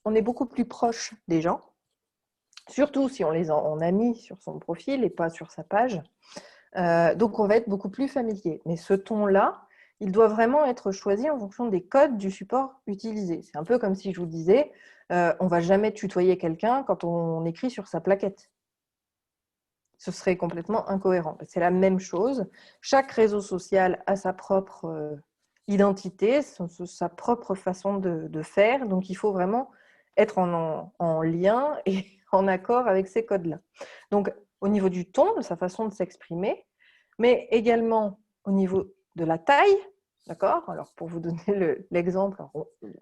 on est beaucoup plus proche des gens, surtout si on a mis sur son profil et pas sur sa page. Donc, on va être beaucoup plus familier. Mais ce ton-là, il doit vraiment être choisi en fonction des codes du support utilisé. C'est un peu comme si je vous disais, on ne va jamais tutoyer quelqu'un quand on écrit sur sa plaquette. Ce serait complètement incohérent. C'est la même chose. Chaque réseau social a sa propre identité, sa propre façon de faire. Donc, il faut vraiment être en lien et en accord avec ces codes-là. Donc, au niveau du ton, de sa façon de s'exprimer, mais également au niveau de la taille, d'accord ? Alors, pour vous donner l'exemple,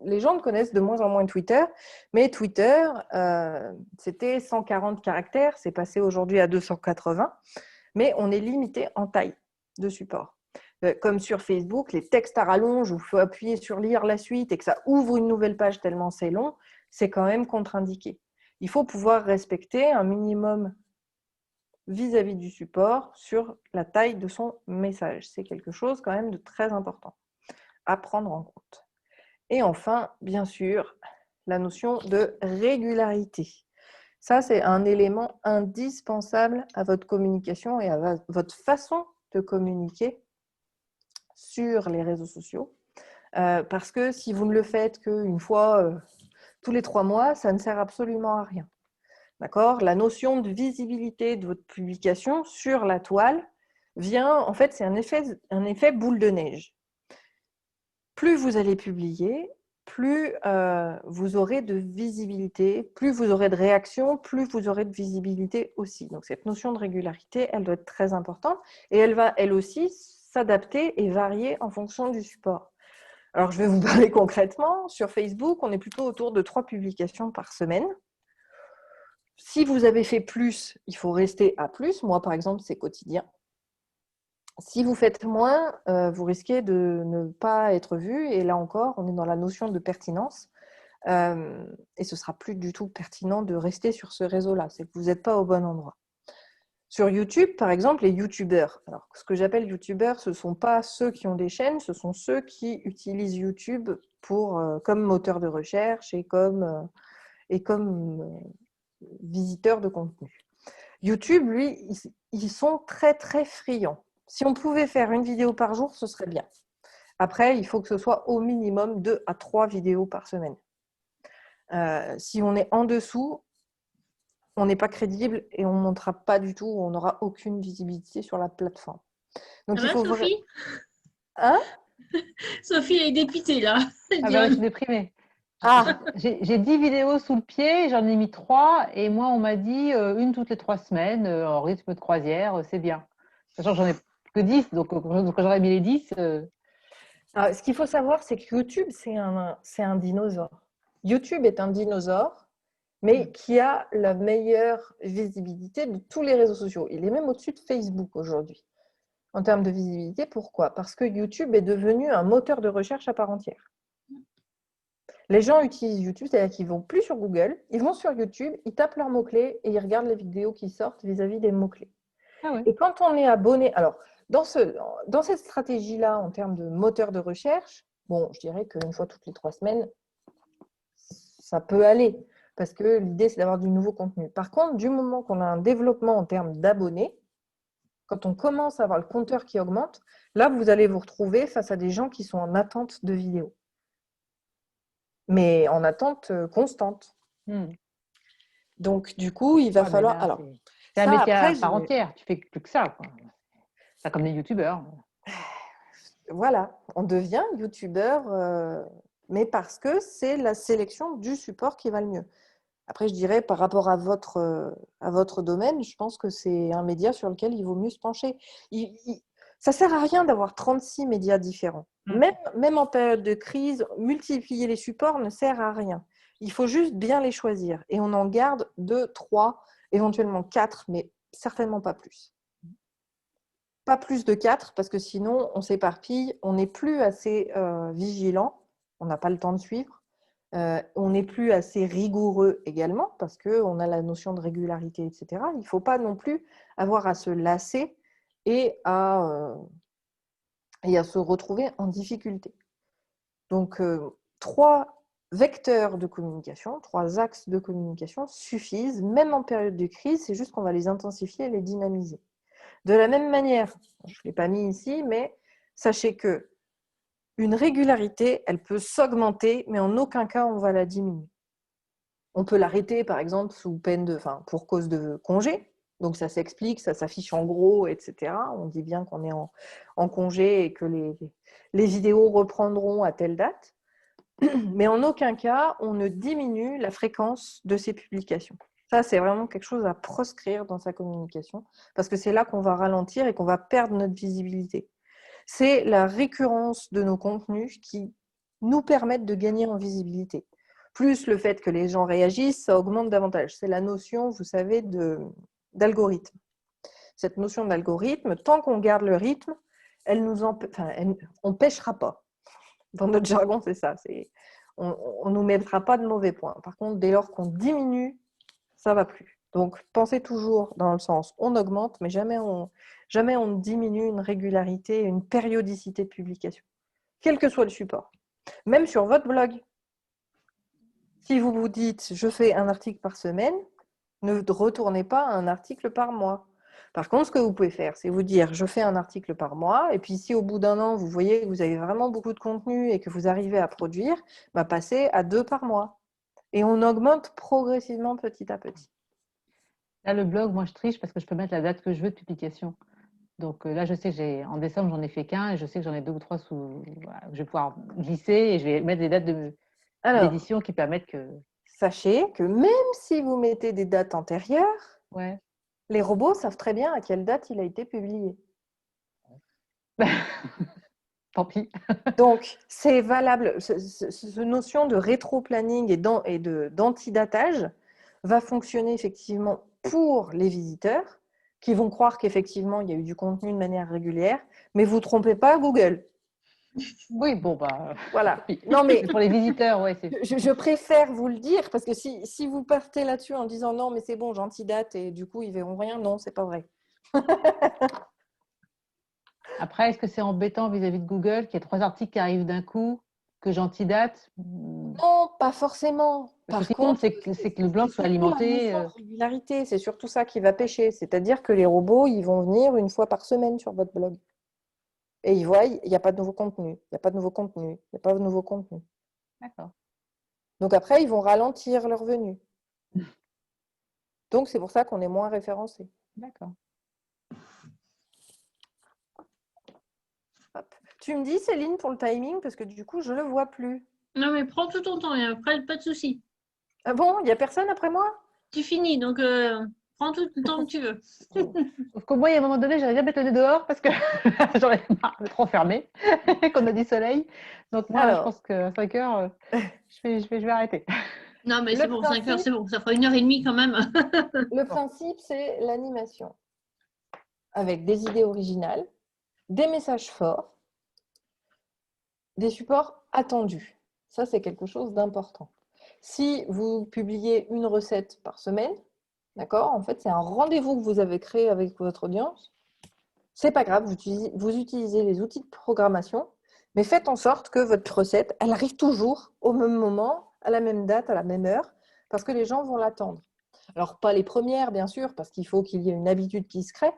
les gens connaissent de moins en moins Twitter, mais Twitter, c'était 140 caractères, c'est passé aujourd'hui à 280, mais on est limité en taille de support. Comme sur Facebook, les textes à rallonge où il faut appuyer sur lire la suite et que ça ouvre une nouvelle page tellement c'est long, c'est quand même contre-indiqué. Il faut pouvoir respecter un minimum vis-à-vis du support sur la taille de son message. C'est quelque chose quand même de très important à prendre en compte. Et enfin, bien sûr, la notion de régularité. Ça, c'est un élément indispensable à votre communication et à votre façon de communiquer sur les réseaux sociaux. Parce que si vous ne le faites qu'une fois tous les 3 mois, ça ne sert absolument à rien. D'accord ? La notion de visibilité de votre publication sur la toile vient, en fait, c'est un effet boule de neige. Plus vous allez publier, plus vous aurez de visibilité, plus vous aurez de réactions, plus vous aurez de visibilité aussi. Donc, cette notion de régularité, elle doit être très importante et elle va, elle aussi, s'adapter et varier en fonction du support. Alors, je vais vous parler concrètement. Sur Facebook, on est plutôt autour de 3 publications par semaine. Si vous avez fait plus, il faut rester à plus. Moi, par exemple, c'est quotidien. Si vous faites moins, vous risquez de ne pas être vu. Et là encore, on est dans la notion de pertinence. Et ce ne sera plus du tout pertinent de rester sur ce réseau-là. C'est que vous n'êtes pas au bon endroit. Sur YouTube, par exemple, les YouTubeurs. Alors, ce que j'appelle YouTubeurs, ce ne sont pas ceux qui ont des chaînes, ce sont ceux qui utilisent YouTube comme moteur de recherche et comme visiteurs de contenu. YouTube, lui, ils sont très, très friands. Si on pouvait faire une vidéo par jour, ce serait bien. Après, il faut que ce soit au minimum 2 à 3 vidéos par semaine. Si on est en dessous, on n'est pas crédible et on ne montera pas du tout, on n'aura aucune visibilité sur la plateforme. Donc, Ça va, Sophie ? Hein ? Sophie est dépitée, là. Ah ben, je suis déprimée. Ah, J'ai 10 vidéos sous le pied, j'en ai mis 3 et moi on m'a dit une toutes les 3 semaines en rythme de croisière, c'est bien. Sachant que j'en ai que 10, donc quand j'aurais mis les 10, Alors, ce qu'il faut savoir, c'est que YouTube, c'est un dinosaure. YouTube est un dinosaure, mais qui a la meilleure visibilité de tous les réseaux sociaux. Il est même au-dessus de Facebook aujourd'hui, en termes de visibilité. Pourquoi? Parce que YouTube est devenu un moteur de recherche à part entière. Les gens utilisent YouTube, c'est-à-dire qu'ils ne vont plus sur Google, ils vont sur YouTube, ils tapent leurs mots-clés et ils regardent les vidéos qui sortent vis-à-vis des mots-clés. ah ouais. Et quand on est abonné, alors dans cette stratégie-là, en termes de moteur de recherche, bon, je dirais qu'une fois toutes les 3 semaines, ça peut aller, parce que l'idée, c'est d'avoir du nouveau contenu. Par contre, du moment qu'on a un développement en termes d'abonnés, quand on commence à avoir le compteur qui augmente, là, vous allez vous retrouver face à des gens qui sont en attente de vidéos, mais en attente constante. Donc, du coup, il va falloir… Là, Alors, c'est un ça, métier après, à part entière. Tu fais plus que ça, quoi. C'est comme les youtubeurs. voilà, on devient youtubeur, mais parce que c'est la sélection du support qui va le mieux. Après, je dirais, par rapport à votre domaine, je pense que c'est un média sur lequel il vaut mieux se pencher. Ça ne sert à rien d'avoir 36 médias différents. Même en période de crise, multiplier les supports ne sert à rien. Il faut juste bien les choisir. Et on en garde 2, 3, éventuellement 4, mais certainement pas plus. Pas plus de 4, parce que sinon, on s'éparpille, on n'est plus assez vigilant, on n'a pas le temps de suivre. On n'est plus assez rigoureux également parce qu'on a la notion de régularité, etc. Il ne faut pas non plus avoir à se lasser et à se retrouver en difficulté. Donc, 3 vecteurs de communication, 3 axes de communication suffisent, même en période de crise, c'est juste qu'on va les intensifier et les dynamiser. De la même manière, je ne l'ai pas mis ici, mais sachez que une régularité, elle peut s'augmenter, mais en aucun cas, on va la diminuer. On peut l'arrêter, par exemple, pour cause de congé. Donc, ça s'explique, ça s'affiche en gros, etc. On dit bien qu'on est en congé et que les vidéos reprendront à telle date. Mais en aucun cas, on ne diminue la fréquence de ces publications. Ça, c'est vraiment quelque chose à proscrire dans sa communication, parce que c'est là qu'on va ralentir et qu'on va perdre notre visibilité. C'est la récurrence de nos contenus qui nous permettent de gagner en visibilité. Plus le fait que les gens réagissent, ça augmente davantage. C'est la notion, vous savez, d'algorithme. Cette notion d'algorithme, tant qu'on garde le rythme, on ne pêchera pas. Dans notre jargon, c'est ça. On ne nous mettra pas de mauvais points. Par contre, dès lors qu'on diminue, ça ne va plus. Donc, pensez toujours dans le sens, on augmente, mais jamais on diminue une régularité, une périodicité de publication, quel que soit le support. Même sur votre blog. Si vous vous dites, je fais un article par semaine, ne retournez pas à un article par mois. Par contre, ce que vous pouvez faire, c'est vous dire, je fais un article par mois, et puis si au bout d'un an, vous voyez que vous avez vraiment beaucoup de contenu et que vous arrivez à produire, passez à 2 par mois. Et on augmente progressivement petit à petit. Là, le blog, moi, je triche parce que je peux mettre la date que je veux de publication. Donc là, je sais que en décembre, j'en ai fait qu'un et je sais que j'en ai 2 ou 3 voilà, je vais pouvoir glisser et je vais mettre des dates d'édition qui permettent que… Sachez que même si vous mettez des dates antérieures, les robots savent très bien à quelle date il a été publié. Tant pis. Donc, c'est valable. Cette notion de rétro-planning et d'antidatage va fonctionner effectivement pour les visiteurs qui vont croire qu'effectivement, il y a eu du contenu de manière régulière, mais vous ne trompez pas Google. Oui, voilà. Non, mais pour les visiteurs, je préfère vous le dire parce que si vous partez là-dessus en disant non, mais c'est bon, j'antidate et du coup, ils verront rien, non, c'est pas vrai. Après, est-ce que c'est embêtant vis-à-vis de Google qu'il y ait 3 articles qui arrivent d'un coup, que j'antidate? Non, pas forcément. Par contre, c'est que le blog soit alimenté. Régularité, c'est surtout ça qui va pêcher. C'est-à-dire que les robots, ils vont venir une fois par semaine sur votre blog. Et ils voient, il n'y a pas de nouveau contenu, il n'y a pas de nouveau contenu, il n'y a pas de nouveau contenu. D'accord. Donc après, ils vont ralentir leur venue. Donc, c'est pour ça qu'on est moins référencé. D'accord. Hop. Tu me dis, Céline, pour le timing, parce que du coup, je ne le vois plus. Non, mais prends tout ton temps et après, pas de souci. Ah bon, il n'y a personne après moi? Tu finis, donc Prends tout le temps que tu veux. Sauf qu'au moins, il y a un moment donné, j'allais bien mettre le nez dehors parce que j'en ai marre d'être enfermée, qu'on a du soleil. Donc moi, je Alors, pense qu'à 5 heures, je vais arrêter. Non, mais Le c'est bon, 5 heures, principe- c'est bon. Ça fera 1h30 quand même. le principe, c'est l'animation avec des idées originales, des messages forts, des supports attendus. Ça, c'est quelque chose d'important. Si vous publiez une recette par semaine, d'accord, en fait, c'est un rendez-vous que vous avez créé avec votre audience. C'est pas grave, vous utilisez les outils de programmation, mais faites en sorte que votre recette, elle arrive toujours au même moment, à la même date, à la même heure, parce que les gens vont l'attendre. Alors, pas les premières, bien sûr, parce qu'il faut qu'il y ait une habitude qui se crée.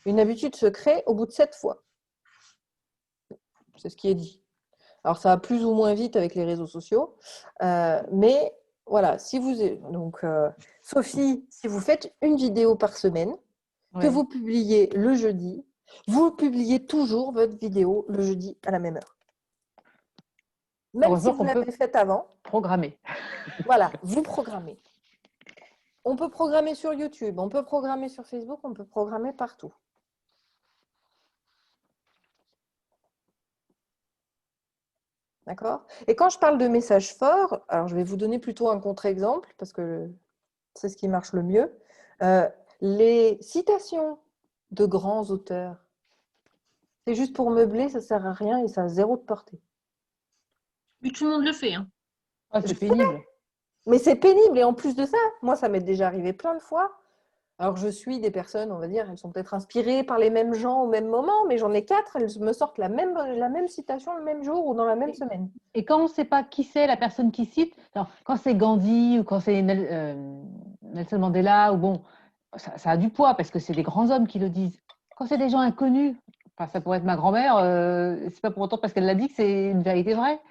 Une habitude se crée au bout de 7 fois. C'est ce qui est dit. Alors, ça va plus ou moins vite avec les réseaux sociaux, mais voilà, si vous... Donc, Sophie, si vous faites une vidéo par semaine, que Ouais. vous publiez le jeudi, vous publiez toujours votre vidéo le jeudi à la même heure. Même si Heureusement vous qu'on peut l'avez faite avant, programmer. voilà, vous programmez. On peut programmer sur YouTube, on peut programmer sur Facebook, on peut programmer partout. D'accord? Et quand je parle de messages forts, alors je vais vous donner plutôt un contre-exemple, parce que c'est ce qui marche le mieux. Les citations de grands auteurs, c'est juste pour meubler, ça ne sert à rien et ça a zéro de portée. Mais tout le monde le fait. Hein. Ah, Je c'est sais, pénible. mais c'est pénible. Et en plus de ça, moi, ça m'est déjà arrivé plein de fois. Alors, je suis des personnes, on va dire, elles sont peut-être inspirées par les mêmes gens au même moment, mais j'en ai 4, elles me sortent la même citation le même jour ou dans la même semaine. Et quand on ne sait pas qui c'est la personne qui cite, alors, quand c'est Gandhi ou quand c'est Nelson Mandela, ou bon, ça a du poids parce que c'est des grands hommes qui le disent. Quand c'est des gens inconnus, enfin, ça pourrait être ma grand-mère, c'est pas pour autant parce qu'elle l'a dit que c'est une vérité vraie.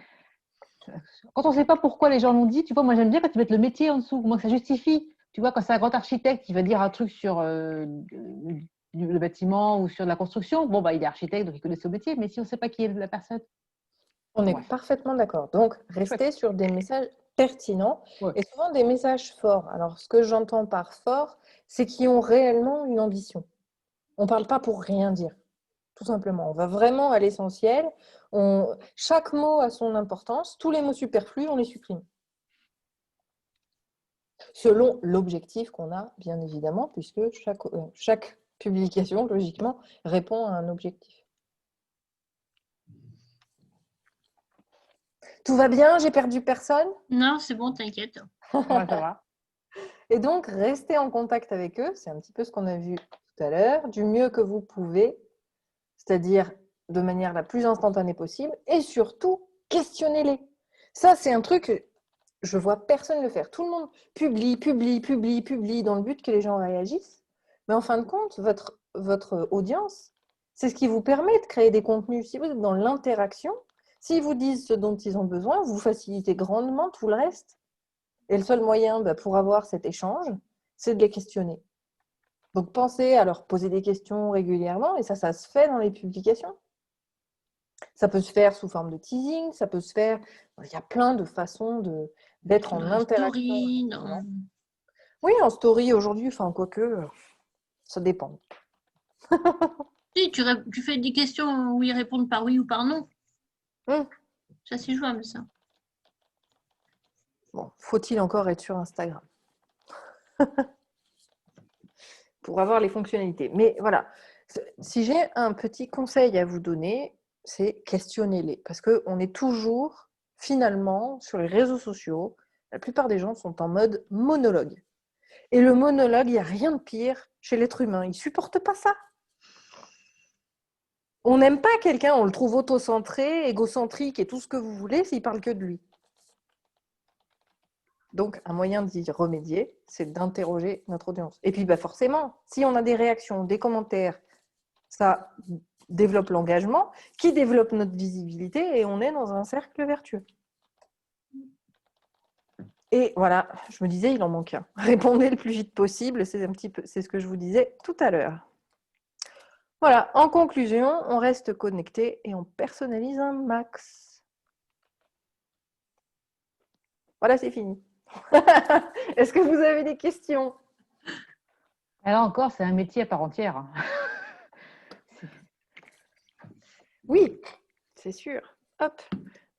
Quand on ne sait pas pourquoi les gens l'ont dit, tu vois, moi j'aime bien quand ils mettent le métier en dessous, moi que ça justifie. Tu vois, quand c'est un grand architecte qui va dire un truc sur le bâtiment ou sur la construction, bon, bah, il est architecte, donc il connaît ce métier, mais si on ne sait pas qui est la personne, On est ouais. parfaitement d'accord. Donc, restez sur des messages pertinents Ouais. et souvent des messages forts. Alors, ce que j'entends par fort, c'est qu'ils ont réellement une ambition. On ne parle pas pour rien dire, tout simplement. On va vraiment à l'essentiel. Chaque mot a son importance. Tous les mots superflus, on les supprime. Selon l'objectif qu'on a, bien évidemment, puisque chaque publication, logiquement, répond à un objectif. Tout va bien? J'ai perdu personne? Non, c'est bon, t'inquiète. Ouais, ça va. Et donc, restez en contact avec eux. C'est un petit peu ce qu'on a vu tout à l'heure, du mieux que vous pouvez, c'est-à-dire de manière la plus instantanée possible. Et surtout, questionnez-les. Ça, c'est un truc, je vois personne le faire. Tout le monde publie dans le but que les gens réagissent. Mais en fin de compte, votre audience, c'est ce qui vous permet de créer des contenus. Si vous êtes dans l'interaction, s'ils vous disent ce dont ils ont besoin, vous facilitez grandement tout le reste. Et le seul moyen pour avoir cet échange, c'est de les questionner. Donc, pensez à leur poser des questions régulièrement, et ça se fait dans les publications. Ça peut se faire sous forme de teasing, ça peut se faire... Il y a plein de façons d'être en interaction. Story, non. Oui, en story aujourd'hui, enfin, quoique, ça dépend. Si, tu fais des questions où ils répondent par oui ou par non. Ça, c'est jouable, ça. Bon, faut-il encore être sur Instagram pour avoir les fonctionnalités. Mais voilà, si j'ai un petit conseil à vous donner, c'est questionnez-les. Parce qu'on est toujours, finalement, sur les réseaux sociaux, la plupart des gens sont en mode monologue. Et le monologue, il n'y a rien de pire chez l'être humain. Il ne supporte pas ça. On n'aime pas quelqu'un, on le trouve autocentré, égocentrique et tout ce que vous voulez s'il parle que de lui. Donc, un moyen d'y remédier, c'est d'interroger notre audience. Et puis, forcément, si on a des réactions, des commentaires, ça développe l'engagement, qui développe notre visibilité, et on est dans un cercle vertueux. Et voilà, je me disais, il en manque un. Répondez le plus vite possible, c'est ce que je vous disais tout à l'heure. Voilà, en conclusion, on reste connecté et on personnalise un max. Voilà, c'est fini. Est-ce que vous avez des questions? Alors encore, c'est un métier à part entière, hein. Oui, c'est sûr. Hop,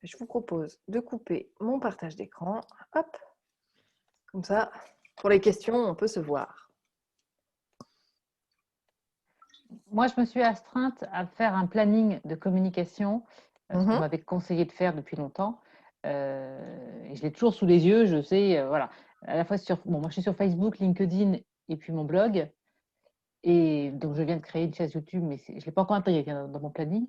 je vous propose de couper mon partage d'écran. Hop, comme ça, pour les questions, on peut se voir. Moi, je me suis astreinte à faire un planning de communication, ce qu'on Mhm. m'avait conseillé de faire depuis longtemps. Et je l'ai toujours sous les yeux, je sais, voilà. À la fois moi, je suis sur Facebook, LinkedIn et puis mon blog. Et donc, je viens de créer une chaîne YouTube, mais je ne l'ai pas encore intégré dans mon planning.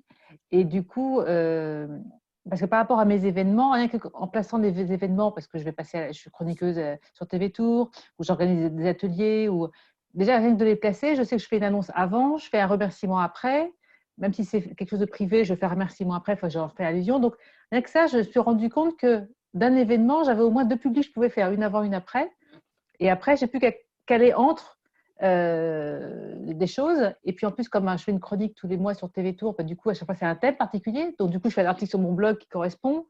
Et du coup, parce que par rapport à mes événements, rien qu'en plaçant des événements, parce que je suis chroniqueuse sur TV Tour, ou j'organise des ateliers, ou déjà rien que de les placer, je sais que je fais une annonce avant, je fais un remerciement après, même si c'est quelque chose de privé, je fais un remerciement après, enfin, j'en fais allusion. Donc, rien que ça, je me suis rendu compte que d'un événement, j'avais au moins deux publics que je pouvais faire, une avant, une après. Et après, j'ai plus qu'à caler entre des choses. Et puis en plus, comme je fais une chronique tous les mois sur TV Tour, bah, du coup, à chaque fois, c'est un thème particulier. Donc, du coup, je fais un article sur mon blog qui correspond.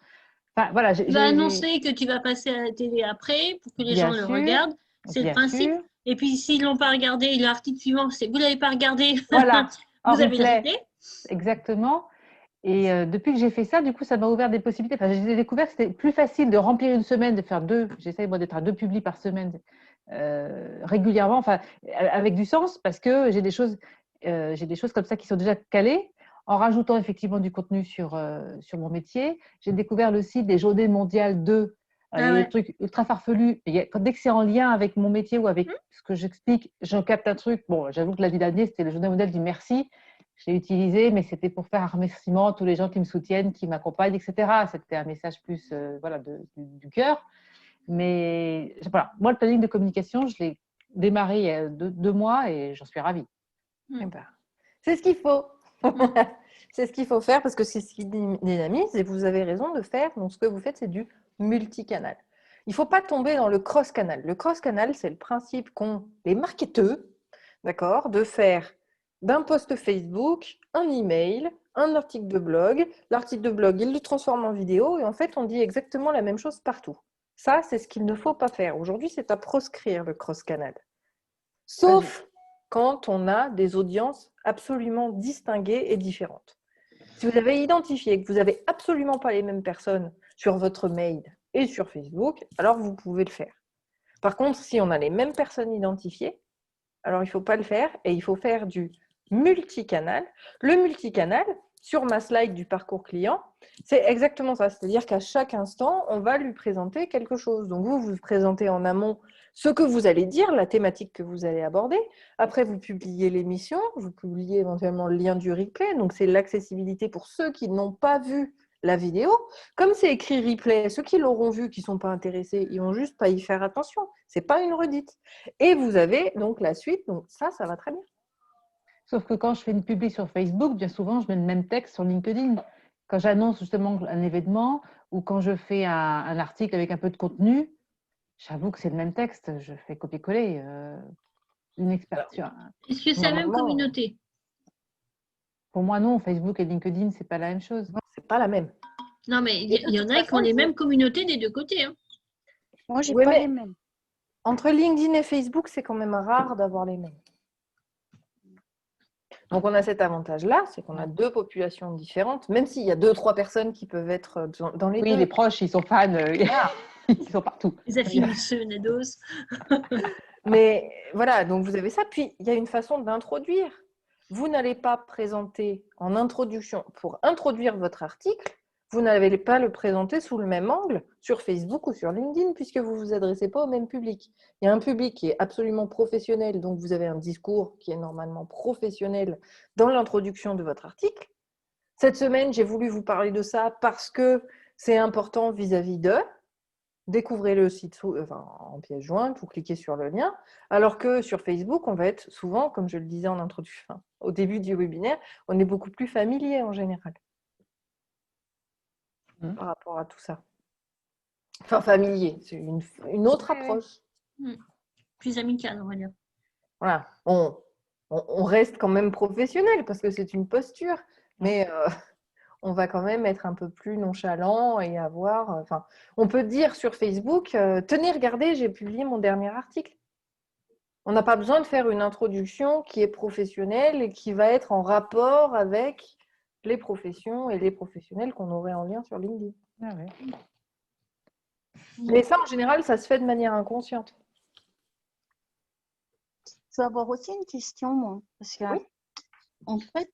Enfin, voilà, Tu vas annoncer que tu vas passer à la télé après pour que les bien gens le sûr, regardent. C'est le bien principe. sûr. Et puis, s'ils ne l'ont pas regardé, l'article suivant, c'est vous ne l'avez pas regardé, Voilà, en vous avez le replay, replay. exactement. Et depuis que j'ai fait ça, du coup, ça m'a ouvert des possibilités. Enfin, j'ai découvert que c'était plus facile de remplir une semaine, de faire deux. J'essaye, moi, d'être à deux publis par semaine régulièrement, enfin, avec du sens, parce que j'ai des choses comme ça qui sont déjà calées, en rajoutant effectivement du contenu sur mon métier. J'ai découvert le site des Journées mondiales 2. Il y Ah a des ouais. trucs ultra farfelus. Dès que c'est en lien avec mon métier ou avec ce que j'explique, j'en capte un truc. Bon, j'avoue que l'année dernière, c'était le Journée mondiale du merci. Je l'ai utilisé, mais c'était pour faire un remerciement à tous les gens qui me soutiennent, qui m'accompagnent, etc. C'était un message plus voilà, du cœur. Mais voilà, moi, le planning de communication, je l'ai démarré il y a 2 mois et j'en suis ravie. Eh ben, c'est ce qu'il faut. Mm. C'est ce qu'il faut faire parce que c'est ce qui dynamise et vous avez raison de faire. Donc, ce que vous faites, c'est du multicanal. Il ne faut pas tomber dans le cross-canal. Le cross-canal, c'est le principe qu'ont les marketeurs, d'accord, de faire d'un post Facebook un email, un article de blog. L'article de blog, ils le transforment en vidéo et en fait, on dit exactement la même chose partout. Ça, c'est ce qu'il ne faut pas faire. Aujourd'hui, c'est à proscrire le cross-canal. Sauf quand on a des audiences absolument distinguées et différentes. Si vous avez identifié que vous n'avez absolument pas les mêmes personnes sur votre mail et sur Facebook, alors vous pouvez le faire. Par contre, si on a les mêmes personnes identifiées, alors il ne faut pas le faire et il faut faire du multicanal. Le multicanal, sur ma slide du parcours client, c'est exactement ça. C'est-à-dire qu'à chaque instant, on va lui présenter quelque chose. Donc vous, vous présentez en amont ce que vous allez dire, la thématique que vous allez aborder. Après, vous publiez l'émission, vous publiez éventuellement le lien du replay. Donc c'est l'accessibilité pour ceux qui n'ont pas vu la vidéo. Comme c'est écrit replay, ceux qui l'auront vu, qui ne sont pas intéressés, ils vont juste pas y faire attention. Ce n'est pas une redite. Et vous avez donc la suite. Donc ça va très bien. Sauf que quand je fais une publi sur Facebook, bien souvent, je mets le même texte sur LinkedIn. Quand j'annonce justement un événement ou quand je fais un article avec un peu de contenu, j'avoue que c'est le même texte. Je fais copier-coller. Une expertise. Est-ce que c'est la même Normalement, communauté? Pour moi, non. Facebook et LinkedIn, c'est pas la même chose. non, c'est pas la même. Non, mais il Et de y en toute a qui ont façon, les il faut- mêmes communautés des deux côtés, hein. Moi, j'ai Oui, pas mais les mêmes. entre LinkedIn et Facebook, c'est quand même rare d'avoir les mêmes. Donc on a cet avantage-là, c'est qu'on a deux populations différentes, même s'il y a 2-3 personnes qui peuvent être dans les Oui, deux. les proches, ils sont fans. Voilà. Ils sont partout. Les affinités nedos. Mais voilà, donc vous avez ça. Puis il y a une façon d'introduire. Vous n'allez pas présenter en introduction, pour introduire votre article, vous n'allez pas le présenter sous le même angle sur Facebook ou sur LinkedIn, puisque vous ne vous adressez pas au même public. Il y a un public qui est absolument professionnel, donc vous avez un discours qui est normalement professionnel dans l'introduction de votre article. Cette semaine, j'ai voulu vous parler de ça parce que c'est important vis-à-vis d'eux. Découvrez le site en pièce jointe ou cliquez sur le lien. Alors que sur Facebook, on va être souvent, comme je le disais en introduction, au début du webinaire, on est beaucoup plus familier en général par rapport à tout ça. Enfin, familier, c'est une autre approche. Plus amical, on va dire. Voilà. On reste quand même professionnel parce que c'est une posture, mais on va quand même être un peu plus nonchalant et avoir. Enfin, on peut dire sur Facebook, tenez, regardez, j'ai publié mon dernier article. On n'a pas besoin de faire une introduction qui est professionnelle et qui va être en rapport avec les professions et les professionnels qu'on aurait en lien sur LinkedIn. Ah ouais. Mais ça, en général, ça se fait de manière inconsciente. Je vais avoir aussi une question, moi, parce que Oui. en fait,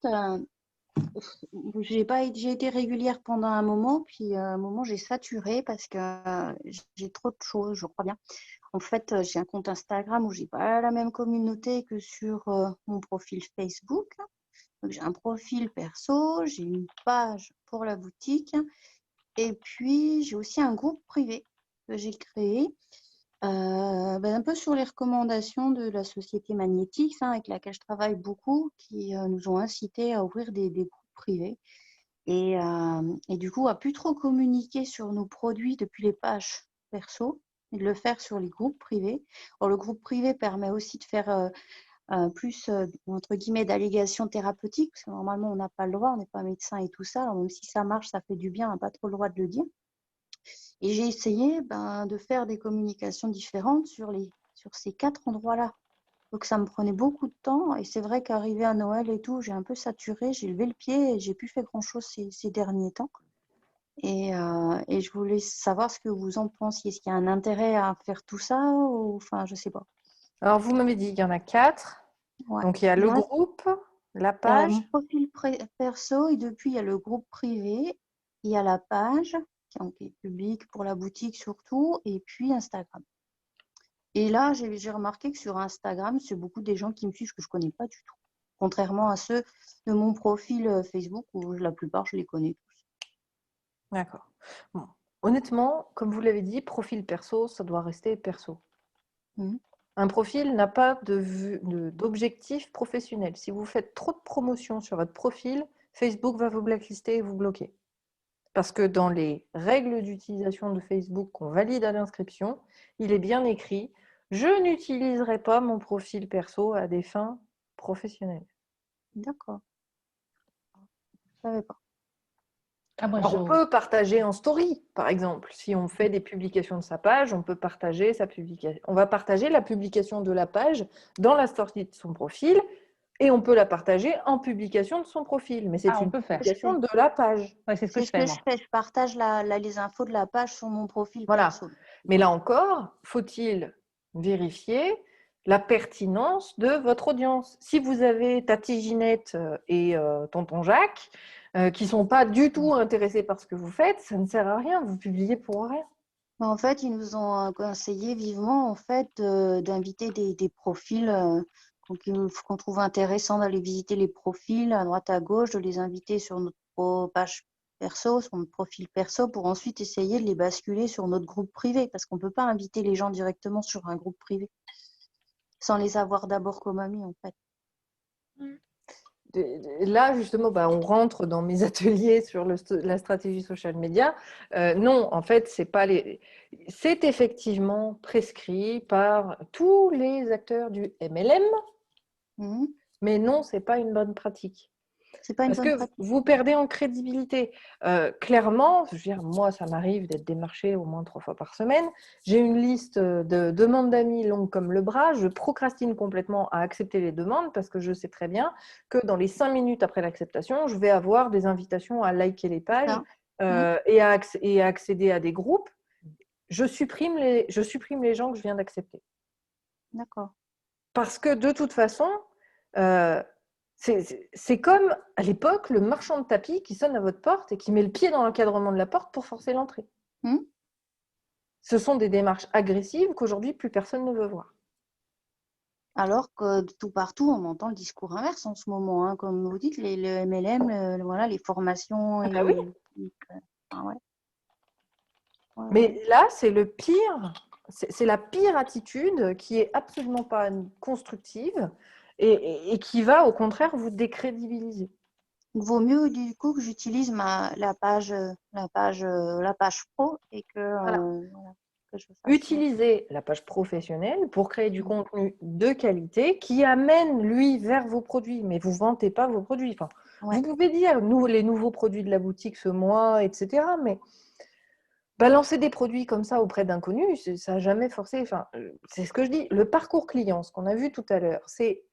j'ai été régulière pendant un moment, puis à un moment j'ai saturé parce que j'ai trop de choses, je crois bien. En fait, j'ai un compte Instagram où j'ai pas la même communauté que sur mon profil Facebook. Donc, j'ai un profil perso, j'ai une page pour la boutique, et puis j'ai aussi un groupe privé que j'ai créé. Un peu sur les recommandations de la société Magnétix, avec laquelle je travaille beaucoup, qui nous ont incité à ouvrir des groupes privés. Et du coup, à plus trop communiquer sur nos produits depuis les pages perso et de le faire sur les groupes privés. Alors, le groupe privé permet aussi de faire plus, entre guillemets, d'allégations thérapeutiques, parce que normalement, on n'a pas le droit, on n'est pas médecin et tout ça. Alors, même si ça marche, ça fait du bien, on n'a pas trop le droit de le dire. Et j'ai essayé de faire des communications différentes sur ces 4 endroits-là. Donc ça me prenait beaucoup de temps. Et c'est vrai qu'arrivé à Noël et tout, j'ai un peu saturé, j'ai levé le pied et j'ai plus fait grand-chose ces derniers temps. Et je voulais savoir ce que vous en pensiez. Est-ce qu'il y a un intérêt à faire tout ça ou... Enfin, je sais pas. Alors, vous m'avez dit qu'il y en a 4. Ouais. Donc, il y a Il y le en a- groupe, la il y a page. mon profil perso et depuis, il y a le groupe privé. Il y a la page qui est publique pour la boutique surtout et puis Instagram. Et là, j'ai remarqué que sur Instagram, c'est beaucoup des gens qui me suivent que je ne connais pas du tout. Contrairement à ceux de mon profil Facebook où la plupart, je les connais tous. D'accord. Bon. Honnêtement, comme vous l'avez dit, profil perso, ça doit rester perso. Mhm. Un profil n'a pas d'objectif professionnel. Si vous faites trop de promotion sur votre profil, Facebook va vous blacklister et vous bloquer. Parce que dans les règles d'utilisation de Facebook qu'on valide à l'inscription, il est bien écrit « Je n'utiliserai pas mon profil perso à des fins professionnelles ». D'accord. Je ne savais pas. Ah, moi, Alors, on peut partager en story, par exemple. Si on fait des publications de sa page, on peut partager sa publication. On va partager la publication de la page dans la story de son profil et on peut la partager en publication de son profil. Mais c'est on une peut faire. publication de la page. Ouais, c'est ce que C'est je ce fais, que moi. je fais. Je partage les infos de la page sur mon profil Voilà. perso. Mais là encore, faut-il vérifier la pertinence de votre audience. Si vous avez Tati Ginette et Tonton Jacques qui ne sont pas du tout intéressés par ce que vous faites, ça ne sert à rien, vous publiez pour rien. En fait, ils nous ont conseillé vivement en fait, d'inviter des profils qu'on trouve intéressants d'aller visiter les profils à droite à gauche, de les inviter sur notre page perso, sur notre profil perso, pour ensuite essayer de les basculer sur notre groupe privé, parce qu'on ne peut pas inviter les gens directement sur un groupe privé sans les avoir d'abord comme amis en fait. Là, justement, on rentre dans mes ateliers sur la stratégie social media. Non, en fait, c'est effectivement prescrit par tous les acteurs du MLM, mais non, ce n'est pas une bonne pratique. C'est pas une Parce bonne que pratique. vous perdez en crédibilité. Clairement, je veux dire, moi, ça m'arrive d'être démarchée au moins 3 fois par semaine. J'ai une liste de demandes d'amis longue comme le bras. Je procrastine complètement à accepter les demandes parce que je sais très bien que dans les 5 minutes après l'acceptation, je vais avoir des invitations à liker les pages et à accéder à des groupes. Je supprime les gens que je viens d'accepter. D'accord. Parce que de toute façon, c'est comme à l'époque le marchand de tapis qui sonne à votre porte et qui met le pied dans l'encadrement de la porte pour forcer l'entrée. Ce sont des démarches agressives qu'aujourd'hui plus personne ne veut voir. Alors que de tout partout, on entend le discours inverse en ce moment, hein, comme vous dites, le MLM, voilà, les formations. Mais là, c'est le pire, c'est la pire attitude qui est absolument pas constructive et qui va au contraire vous décrédibiliser. Il vaut mieux du coup que j'utilise la page pro et que je fasse. Utilisez la page professionnelle pour créer du contenu de qualité qui amène, lui, vers vos produits. Mais vous ne vantez pas vos produits. Vous pouvez dire, les nouveaux produits de la boutique ce mois, etc. Mais Balancer des produits comme ça auprès d'inconnus, ça n'a jamais forcé. Enfin, c'est ce que je dis. Le parcours client, ce qu'on a vu tout à l'heure, c'est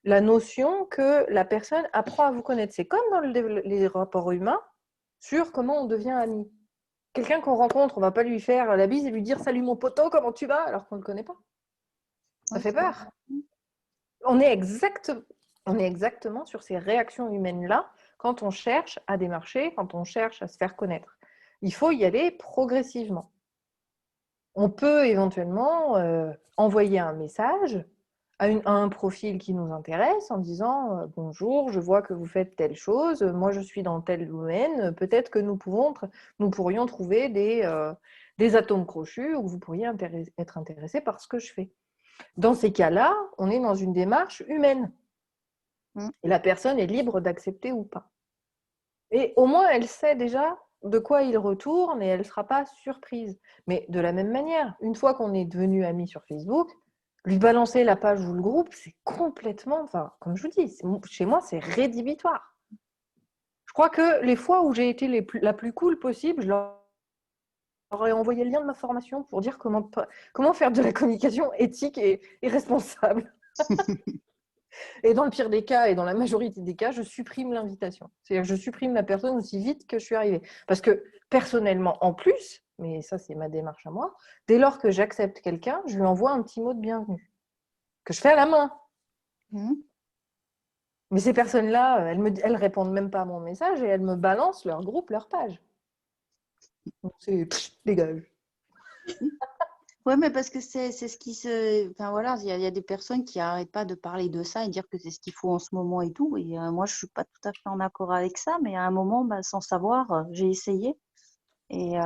la notion que la personne apprend à vous connaître. C'est comme dans les rapports humains sur comment on devient ami. Quelqu'un qu'on rencontre, on ne va pas lui faire la bise et lui dire « Salut mon poteau, comment tu vas ?» alors qu'on ne le connaît pas. Ça fait peur. On est exactement sur ces réactions humaines-là quand on cherche à démarcher, quand on cherche à se faire connaître. Il faut y aller progressivement. On peut éventuellement envoyer un message à un profil qui nous intéresse en disant « Bonjour, je vois que vous faites telle chose, moi je suis dans tel domaine, peut-être que nous pourrions trouver des atomes crochus ou que vous pourriez être intéressé par ce que je fais. » Dans ces cas-là, on est dans une démarche humaine. Et la personne est libre d'accepter ou pas. Et au moins, elle sait déjà de quoi il retourne et elle ne sera pas surprise. Mais de la même manière, une fois qu'on est devenu amis sur Facebook, lui balancer la page ou le groupe, c'est complètement, enfin, comme je vous dis, chez moi, c'est rédhibitoire. Je crois que les fois où j'ai été la plus cool possible, je leur aurais envoyé le lien de ma formation pour dire comment faire de la communication éthique et responsable. Et dans le pire des cas et dans la majorité des cas, je supprime l'invitation. C'est-à-dire que je supprime la personne aussi vite que je suis arrivée. Parce que personnellement, en plus, mais ça c'est ma démarche à moi, dès lors que j'accepte quelqu'un, je lui envoie un petit mot de bienvenue, que je fais à la main. Mais ces personnes-là, elles répondent même pas à mon message et elles me balancent leur groupe, leur page. Donc c'est dégage. Oui, mais parce que c'est ce qui se. Enfin voilà, il y a des personnes qui n'arrêtent pas de parler de ça et dire que c'est ce qu'il faut en ce moment et tout. Et moi, je ne suis pas tout à fait en accord avec ça, mais à un moment, sans savoir, j'ai essayé. Et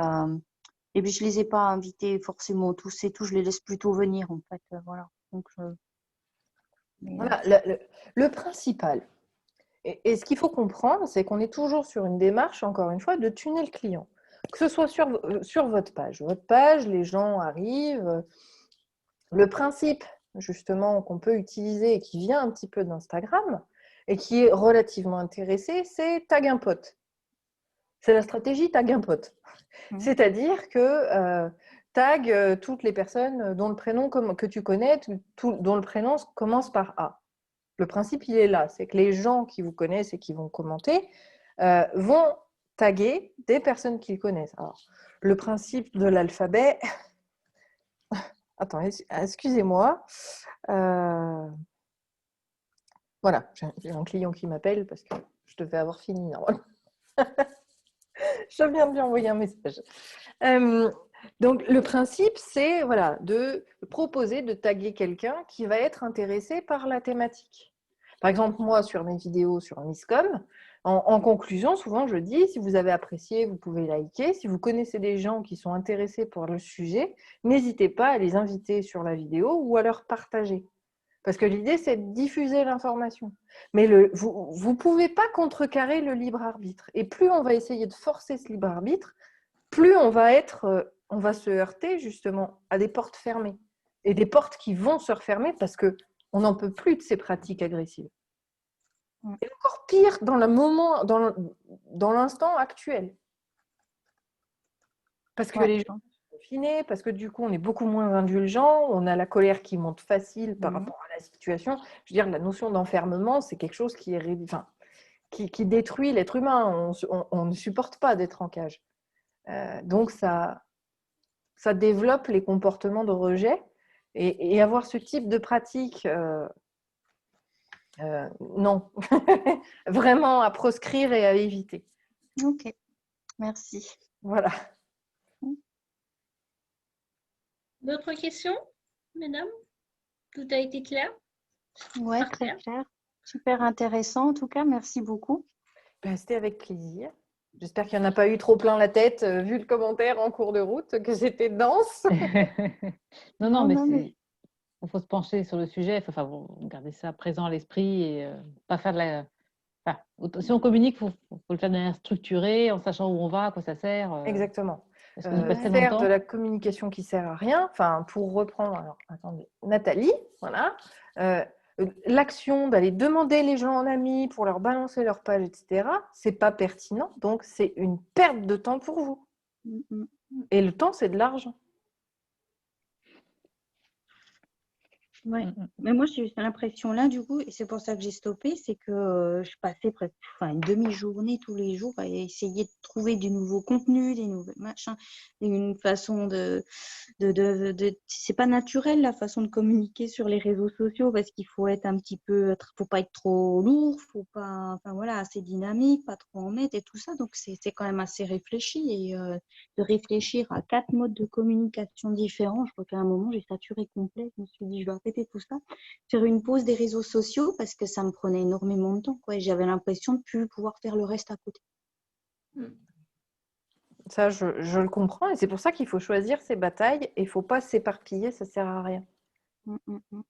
puis, je ne les ai pas invités forcément tous et tout. Je les laisse plutôt venir, en fait. Voilà. Donc, Voilà, le principal. Et ce qu'il faut comprendre, c'est qu'on est toujours sur une démarche, encore une fois, de tuner le client. Que ce soit sur votre page. Votre page, les gens arrivent. Le principe, justement, qu'on peut utiliser et qui vient un petit peu d'Instagram et qui est relativement intéressé, c'est tag un pote. C'est la stratégie tag un pote. C'est-à-dire que tag toutes les personnes dont le prénom que tu connais, dont le prénom commence par A. Le principe, il est là. C'est que les gens qui vous connaissent et qui vont commenter vont taguer des personnes qu'ils connaissent. Alors, le principe de l'alphabet... Attends, excusez-moi. Voilà, j'ai un client qui m'appelle parce que je devais avoir fini normalement. Je viens de lui envoyer un message. Donc, le principe, c'est voilà, de proposer de taguer quelqu'un qui va être intéressé par la thématique. Par exemple, moi, sur mes vidéos sur Misscom, en conclusion, souvent, je dis, si vous avez apprécié, vous pouvez liker. Si vous connaissez des gens qui sont intéressés par le sujet, n'hésitez pas à les inviter sur la vidéo ou à leur partager. Parce que l'idée, c'est de diffuser l'information. Mais vous ne pouvez pas contrecarrer le libre arbitre. Et plus on va essayer de forcer ce libre arbitre, plus on va se heurter justement à des portes fermées. Et des portes qui vont se refermer parce qu'on n'en peut plus de ces pratiques agressives. Et encore pire dans l'instant actuel. Parce que les gens sont confinés, parce que du coup, on est beaucoup moins indulgent, on a la colère qui monte facile par rapport à la situation. Je veux dire, la notion d'enfermement, c'est quelque chose qui détruit l'être humain. On ne supporte pas d'être en cage. Donc, ça développe les comportements de rejet. Et avoir ce type de pratique, non. Vraiment à proscrire et à éviter. Ok, merci. Voilà. D'autres questions, mesdames? Tout a été clair? Ouais, très clair. Super intéressant en tout cas, merci beaucoup. C'était avec plaisir. J'espère qu'il n'y en a pas eu trop plein la tête, vu le commentaire en cours de route, que c'était dense. Non, mais il faut se pencher sur le sujet, il faut garder ça présent à l'esprit et pas faire de la... Enfin, si on communique, il faut le faire de manière structurée, en sachant où on va, à quoi ça sert. Exactement. Parce qu'on y passe Faire longtemps. de la communication qui ne sert à rien, pour reprendre, alors attendez, Nathalie, voilà, l'action d'aller demander les gens en ami pour leur balancer leur page, etc., c'est pas pertinent, donc c'est une perte de temps pour vous. Et le temps, c'est de l'argent. Ouais. Mm, mm. Mais moi, j'ai eu cette impression-là, du coup, et c'est pour ça que j'ai stoppé, c'est que je passais presque une demi-journée tous les jours à essayer de trouver du nouveau contenu, des nouveaux machins, une façon c'est pas naturel la façon de communiquer sur les réseaux sociaux parce qu'il faut être un petit peu, faut pas être trop lourd, faut pas, enfin voilà, assez dynamique, pas trop en mettre et tout ça. Donc c'est quand même assez réfléchi et de réfléchir à 4 modes de communication différents. Je crois qu'à un moment j'ai saturé complet. Je me suis dit je vais arrêter tout ça, faire une pause des réseaux sociaux parce que ça me prenait énormément de temps, quoi. Et j'avais l'impression de plus pouvoir faire le reste à côté. Ça, je le comprends. Et c'est pour ça qu'il faut choisir ses batailles et il ne faut pas s'éparpiller, ça ne sert à rien. Mm, mm, mm.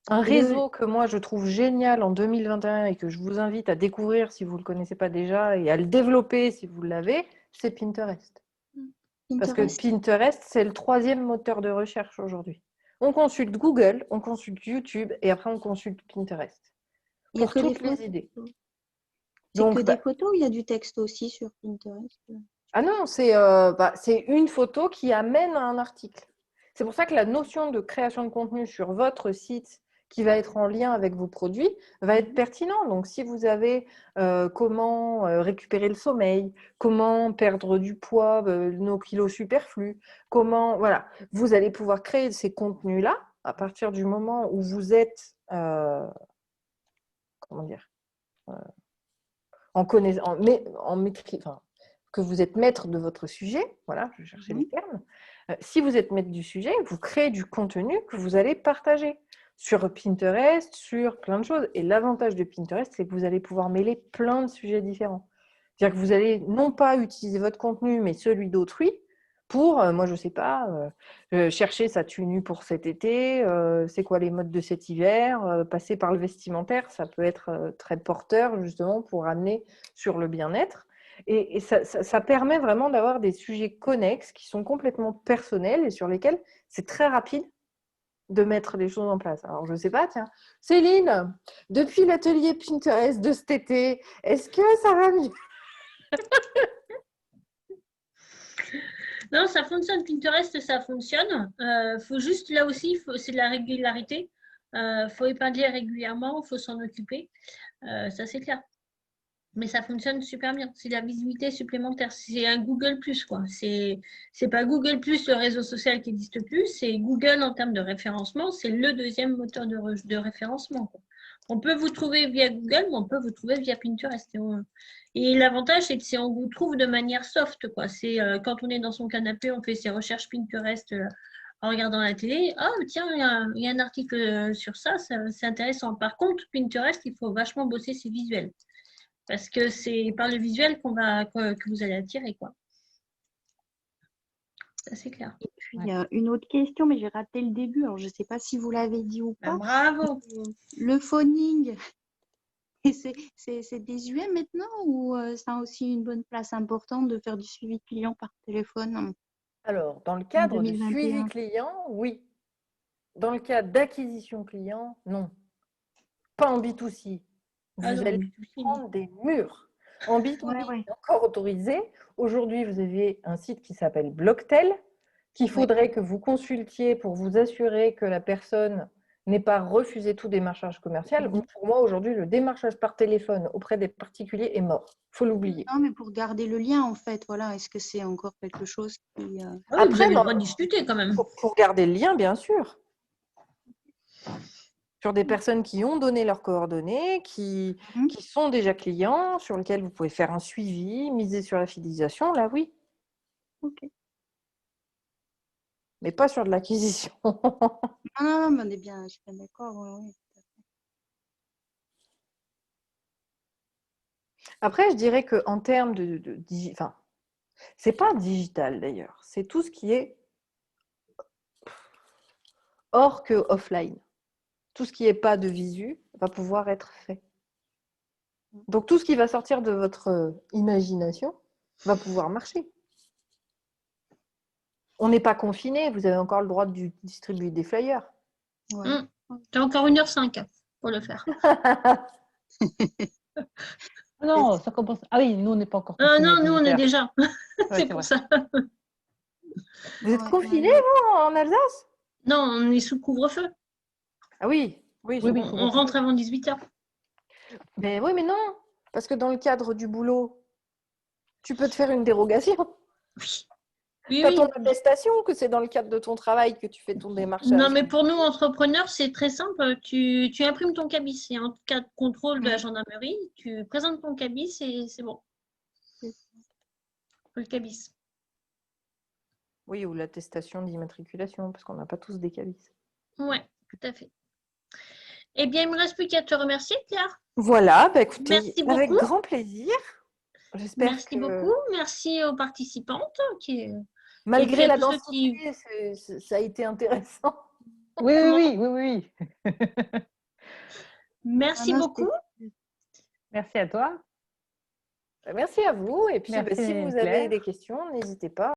Un Et le- réseau que moi, je trouve génial en 2021 et que je vous invite à découvrir si vous ne le connaissez pas déjà et à le développer si vous l'avez, c'est Pinterest. Parce que Pinterest. Pinterest, c'est le 3e moteur de recherche aujourd'hui. On consulte Google, on consulte YouTube et après on consulte Pinterest Il y a pour que des toutes les photos. idées. C'est que Donc, des photos ou il y a du texte aussi sur Pinterest? ah non, c'est une photo qui amène à un article. C'est pour ça que la notion de création de contenu sur votre site qui va être en lien avec vos produits va être pertinent. Donc, si vous avez comment récupérer le sommeil, comment perdre du poids, nos kilos superflus, comment, voilà, vous allez pouvoir créer ces contenus-là à partir du moment où vous êtes, comment dire, en connaissance, en maîtrise, enfin, que vous êtes maître de votre sujet, voilà, je cherchais les termes. Si vous êtes maître du sujet, vous créez du contenu que vous allez partager sur Pinterest, sur plein de choses. Et l'avantage de Pinterest, c'est que vous allez pouvoir mêler plein de sujets différents. C'est-à-dire que vous allez non pas utiliser votre contenu, mais celui d'autrui pour, moi je ne sais pas, chercher sa tenue pour cet été, c'est quoi les modes de cet hiver, passer par le vestimentaire, ça peut être très porteur justement pour amener sur le bien-être. Et ça permet vraiment d'avoir des sujets connexes qui sont complètement personnels et sur lesquels c'est très rapide de mettre les choses en place. Alors, je ne sais pas, tiens, Céline, depuis l'atelier Pinterest de cet été, est-ce que ça va mieux? Non, ça fonctionne. Pinterest, ça fonctionne. Faut juste, là aussi, c'est de la régularité. Faut épingler régulièrement, faut s'en occuper. Ça, c'est clair. Mais ça fonctionne super bien. C'est de la visibilité supplémentaire. C'est un Google+, quoi. C'est pas Google+, le réseau social qui n'existe plus. C'est Google en termes de référencement. C'est le 2e moteur de référencement, quoi. On peut vous trouver via Google, mais on peut vous trouver via Pinterest. Et l'avantage, c'est que on vous trouve de manière soft, quoi. C'est quand on est dans son canapé, on fait ses recherches Pinterest en regardant la télé. Ah, tiens, il y a un article sur ça, c'est intéressant. Par contre, Pinterest, il faut vachement bosser ses visuels. Parce que c'est par le visuel que vous allez attirer, quoi. Ça, c'est clair. Et puis, une autre question, mais j'ai raté le début. Alors, je ne sais pas si vous l'avez dit ou pas. Bravo. Le phoning, c'est désuet maintenant ou ça a aussi une bonne place importante de faire du suivi client par téléphone Alors, dans le en cadre de 2021? suivi client, oui. Dans le cadre d'acquisition client, non. Pas en B2C. Vous allez prendre des murs. En B2B, c'est encore autorisé. Aujourd'hui, vous avez un site qui s'appelle Blocktel, qu'il faudrait que vous consultiez pour vous assurer que la personne n'ait pas refusé tout démarchage commercial. Pour moi, aujourd'hui, le démarchage par téléphone auprès des particuliers est mort. Il faut l'oublier. Non, mais pour garder le lien, en fait, voilà. Est-ce que c'est encore quelque chose qui… Après, vous avez le droit de discuter quand même. Pour garder le lien, bien sûr. Sur des personnes qui ont donné leurs coordonnées, qui sont déjà clients, sur lesquels vous pouvez faire un suivi, miser sur la fidélisation, là oui. Ok. Mais pas sur de l'acquisition. Non, mais on est bien, je suis bien d'accord. Oui. Après, je dirais qu'en termes enfin, c'est pas digital d'ailleurs, c'est tout ce qui est hors que offline. Tout ce qui n'est pas de visu va pouvoir être fait. Donc tout ce qui va sortir de votre imagination va pouvoir marcher. On n'est pas confiné, vous avez encore le droit de distribuer des flyers. Ouais. Tu as encore 1h05 pour le faire. Non, ça commence. Ah oui, nous, on n'est pas encore. Non, nous, on est déjà. Ouais, c'est pour ça. Vous êtes Ouais, confinés, ouais. vous, en Alsace? Non, on est sous couvre-feu. Ah oui, oui, Oui, sous oui. On couvre-feu. rentre avant 18h. Mais oui, mais non, parce que dans le cadre du boulot, tu peux te faire une dérogation. Oui, oui, Tu as ton oui. attestation que c'est dans le cadre de ton travail que tu fais ton Non, démarchage. mais pour nous, entrepreneurs, c'est très simple. Tu imprimes ton cabis. Et en cas de contrôle de la gendarmerie, tu présentes ton cabis et c'est bon. Le cabis. Oui, ou l'attestation d'immatriculation, parce qu'on n'a pas tous des cabis. Ouais, tout à fait. Eh bien, il ne me reste plus qu'à te remercier, Claire. Voilà, bah écoutez, Merci avec beaucoup. grand plaisir. J'espère Merci que beaucoup. Merci aux participantes. Et malgré puis à la tous ceux qui... densité, ça a été intéressant. Oui, oui, Comment? oui, oui, oui. Merci Non, beaucoup. Merci à toi. Merci à vous. Et puis, bah, Merci, si vous avez Claire. des questions, n'hésitez pas.